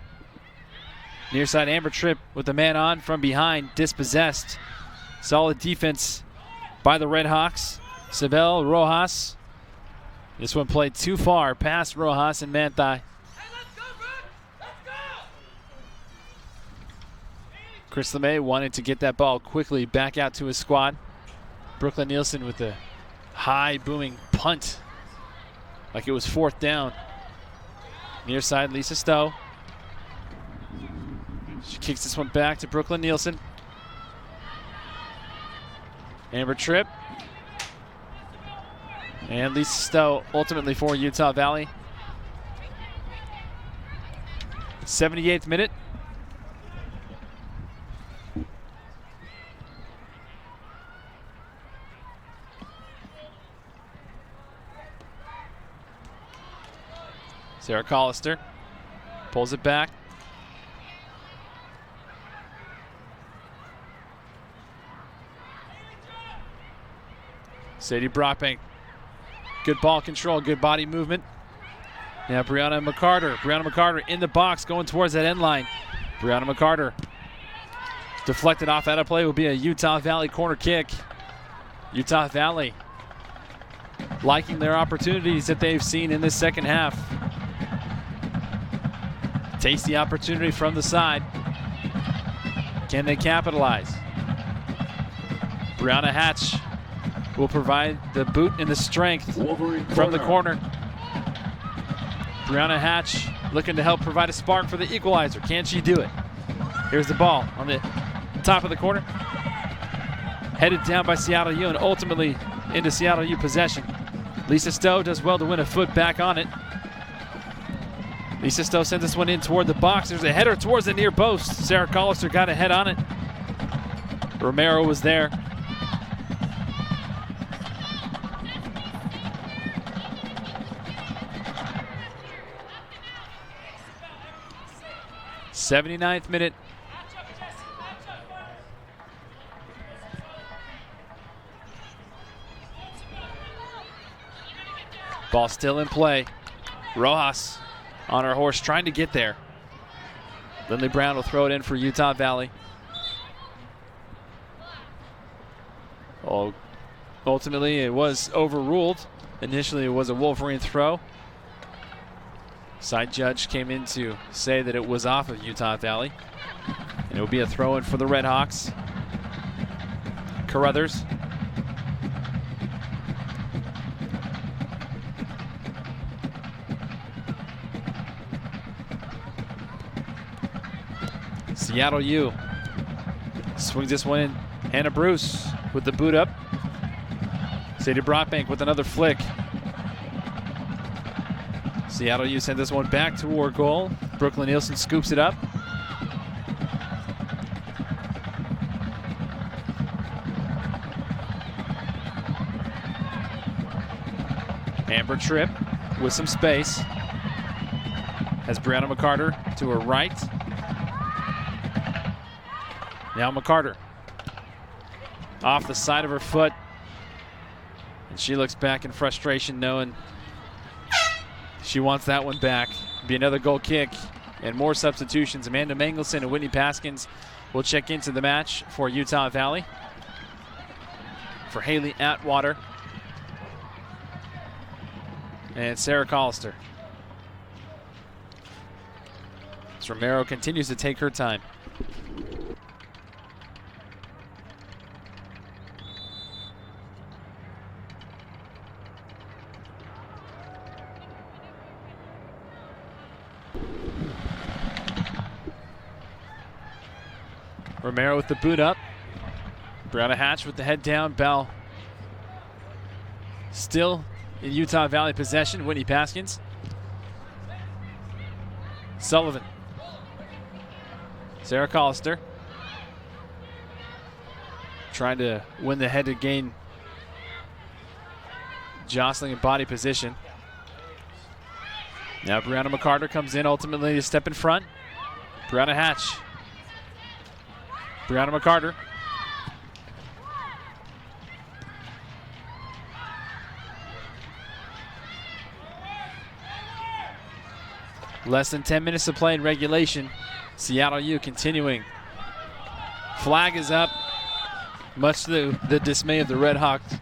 Near side Amber Tripp with the man on from behind, dispossessed. Solid defense by the Red Hawks. Sibel Rojas. This one played too far past Rojas and Manthai. Chris LeMay wanted to get that ball quickly back out to his squad. Brooklyn Nielsen with the high booming punt like it was 4th down. Near side, Lisa Stowe. She kicks this one back to Brooklyn Nielsen. Amber Tripp. And Lisa Stowe ultimately for Utah Valley. 78th minute. Sarah Collister pulls it back. Sadie Brockbank. Good ball control, good body movement. Now Brianna McCarter. Brianna McCarter in the box going towards that end line. Brianna McCarter deflected off out of play, will be a Utah Valley corner kick. Utah Valley liking their opportunities that they've seen in this second half. Tasty opportunity from the side. Can they capitalize? Brianna Hatch will provide the boot and the strength from the corner. Brianna Hatch looking to help provide a spark for the equalizer. Can she do it? Here's the ball on the top of the corner. Headed down by Seattle U and ultimately into Seattle U possession. Lisa Stowe does well to win a foot back on it. Lisa Stowe sends this one in toward the box. There's a header towards the near post. Sarah Collister got a head on it. Romero was there. '79th minute. Ball still in play. Rojas on her horse trying to get there. Lindley Brown will throw it in for Utah Valley. Oh, ultimately it was overruled. Initially it was a Wolverine throw. Side judge came in to say that it was off of Utah Valley. And it will be a throw in for the Red Hawks. Carruthers. Seattle U swings this one in. Hannah Bruce with the boot up. Sadie Brockbank with another flick. Seattle U sent this one back toward goal. Brooklyn Nielsen scoops it up. Amber Tripp with some space. Has Brianna McCarter to her right. Now McCarter off the side of her foot. And she looks back in frustration knowing she wants that one back. Be another goal kick and more substitutions. Amanda Mangelson and Whitney Paskins will check into the match for Utah Valley. For Haley Atwater and Sarah Collister. As Romero continues to take her time. Romero with the boot up. Brianna Hatch with the head down. Bell still in Utah Valley possession. Whitney Paskins. Sullivan. Sarah Collister. Trying to win the head to gain jostling and body position. Now Brianna McCarter comes in ultimately to step in front. Brianna Hatch. Brianna McCarter. Less than 10 minutes to play in regulation. Seattle U continuing. Flag is up, much to the dismay of the Red Hawks.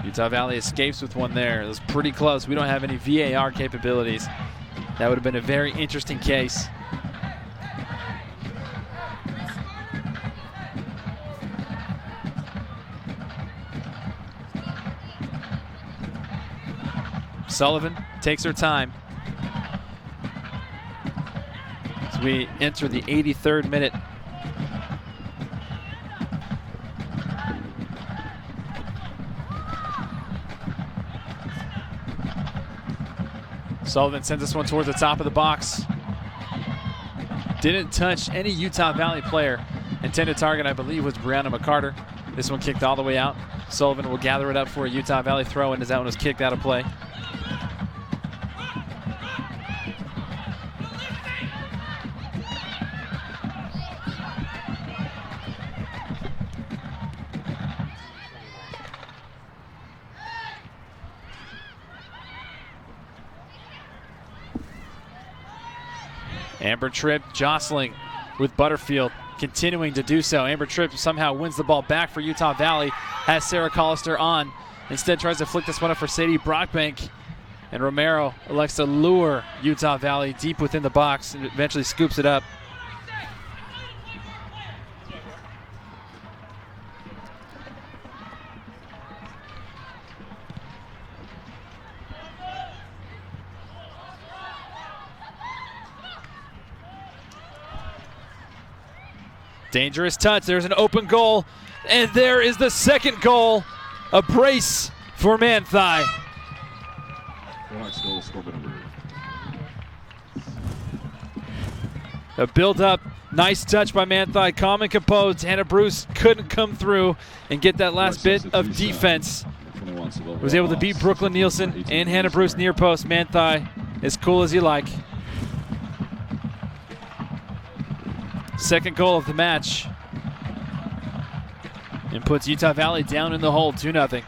Utah Valley escapes with one there. It was pretty close. We don't have any VAR capabilities. That would have been a very interesting case. Sullivan takes her time as we enter the 83rd minute. Sullivan sends this one towards the top of the box. Didn't touch any Utah Valley player. Intended target, I believe, was Brianna McCarter. This one kicked all the way out. Sullivan will gather it up for a Utah Valley throw-in as that one was kicked out of play. Amber Tripp jostling with Butterfield, continuing to do so. Amber Tripp somehow wins the ball back for Utah Valley, has Sarah Collister on. Instead tries to flick this one up for Sadie Brockbank, and Romero elects to lure Utah Valley deep within the box and eventually scoops it up. Dangerous touch. There's an open goal. And there is the second goal. A brace for Manthai. A build-up. Nice touch by Manthai. Calm and composed. Hannah Bruce couldn't come through and get that last bit of defense. Was able to beat Brooklyn Nielsen and Hannah Bruce near post. Manthai as cool as you like. Second goal of the match. And puts Utah Valley down in the hole, 2-0.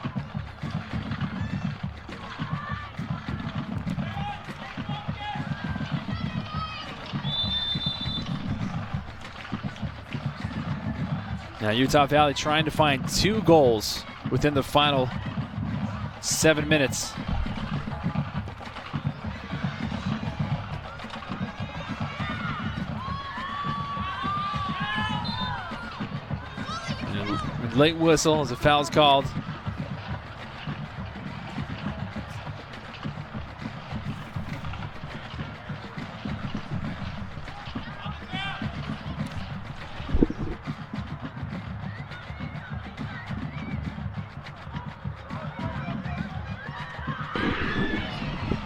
Now Utah Valley trying to find 2 goals within the final 7 minutes. Late whistle as a foul's called.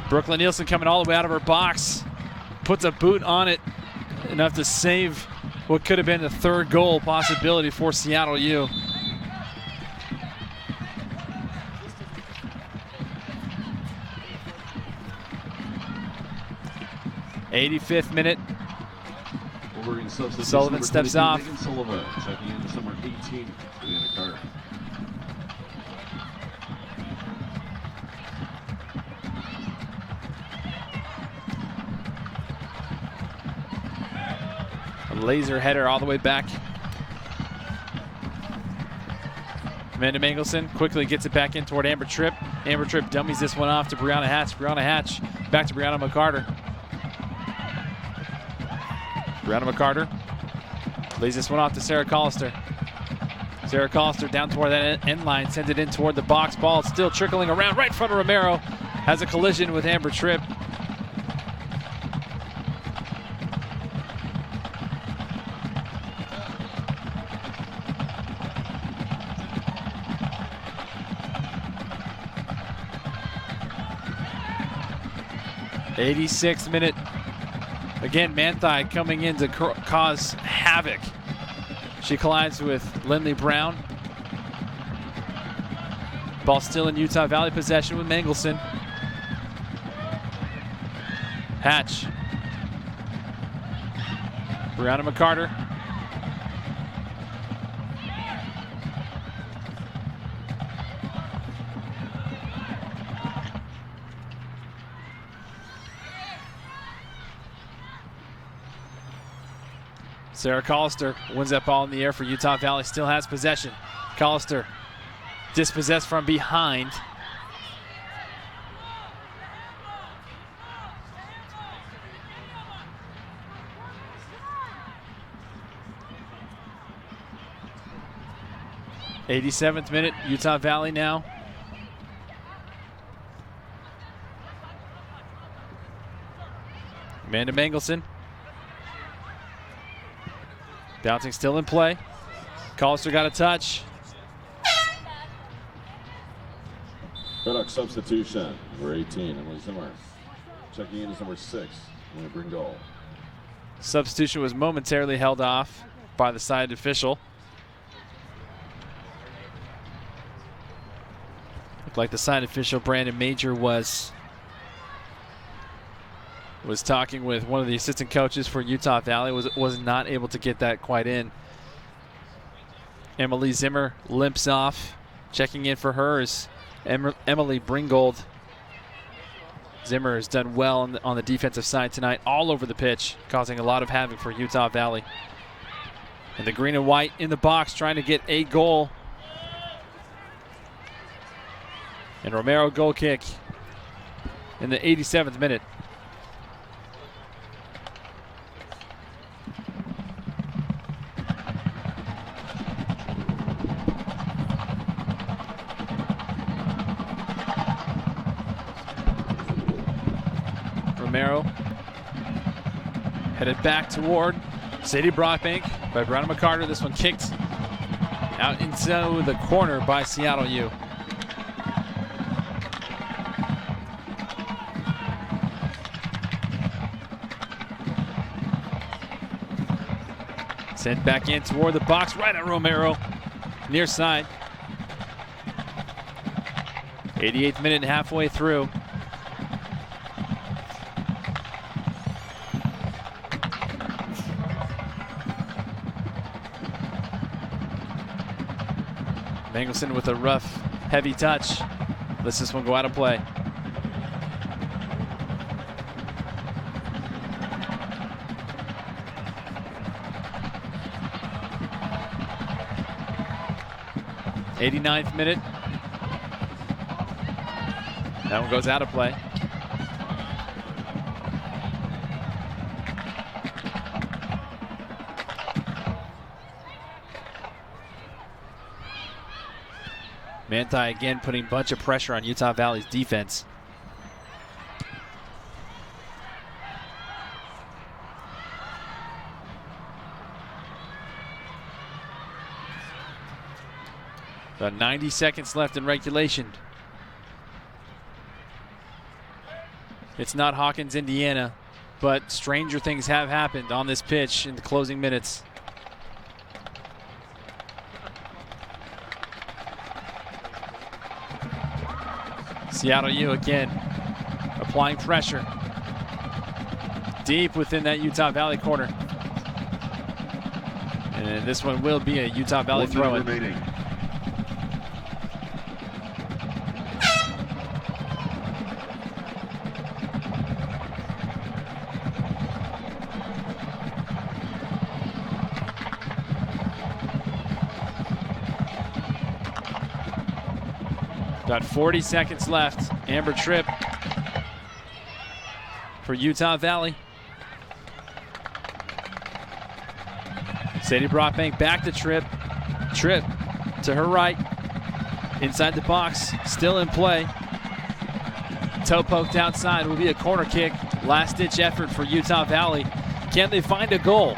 Brooklyn Nielsen coming all the way out of her box. Puts a boot on it, enough to save what could have been the 3rd goal possibility for Seattle U. 85th minute. Sullivan steps off. Sullivan checking in to number 18, Brianna Carter. A laser header all the way back. Amanda Mangelson quickly gets it back in toward Amber Tripp. Amber Tripp dummies this one off to Brianna Hatch. Brianna Hatch back to Brianna McCarter. Brianna McCarter lays this one off to Sarah Collister. Sarah Collister down toward that end line, sends it in toward the box. Ball still trickling around right in front of Romero. Has a collision with Amber Tripp. '86th minute. Again, Manthai coming in to cause havoc. She collides with Lindley Brown. Ball still in Utah Valley possession with Mangelson. Hatch. Brianna McCarter. Sarah Collister wins that ball in the air for Utah Valley, still has possession. Collister dispossessed from behind. '87th minute, Utah Valley now Amanda Mangelson. Bouncing still in play. Collister got a touch. Murdoch substitution, number 18, Emily Zimmer. Checking in is number 6, Emily Bringle. Substitution was momentarily held off by the side official. Looked like the side official, Brandon Major, was talking with one of the assistant coaches for Utah Valley, was not able to get that quite in. Emily Zimmer limps off. Checking in for her is Emily Bringold. Zimmer has done well on the defensive side tonight, all over the pitch, causing a lot of havoc for Utah Valley. And the green and white in the box trying to get a goal. And Romero goal kick in the 87th minute. Romero headed back toward Sadie Brockbank by Brianna McCarter. This one kicked out into the corner by Seattle U. Sent back in toward the box, right at Romero, near side. 88th minute and halfway through. Mangelson with a rough, heavy touch. Lets this one go out of play. '89th minute. That one goes out of play. Manti again putting a bunch of pressure on Utah Valley's defense. About 90 seconds left in regulation. It's not Hawkins, Indiana, but stranger things have happened on this pitch in the closing minutes. Seattle U again applying pressure deep within that Utah Valley corner. And this one will be a Utah Valley throw-in. About 40 seconds left. Amber Tripp for Utah Valley. Sadie Brockbank back to Tripp. Tripp to her right. Inside the box, still in play. Toe poked outside, will be a corner kick. Last-ditch effort for Utah Valley. Can they find a goal?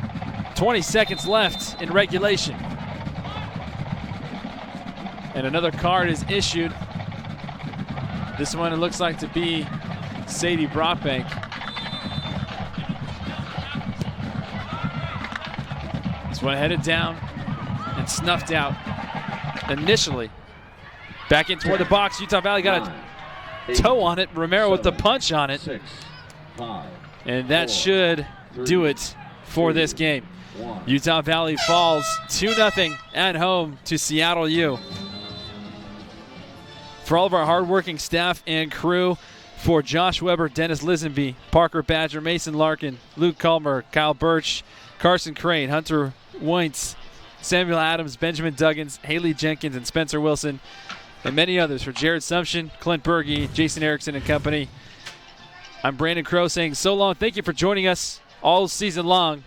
20 seconds left in regulation. And another card is issued. This one, it looks like to be Sadie Brockbank. This one headed down and snuffed out initially. Back in toward the box. Utah Valley got a toe on it. Romero with the punch on it. And that should do it for this game. Utah Valley falls 2-0 at home to Seattle U. For all of our hardworking staff and crew, for Josh Weber, Dennis Lisenby, Parker Badger, Mason Larkin, Luke Culmer, Kyle Birch, Carson Crane, Hunter Wentz, Samuel Adams, Benjamin Duggins, Haley Jenkins, and Spencer Wilson, and many others. For Jared Sumption, Clint Berge, Jason Erickson and company, I'm Brandon Crow saying so long. Thank you for joining us all season long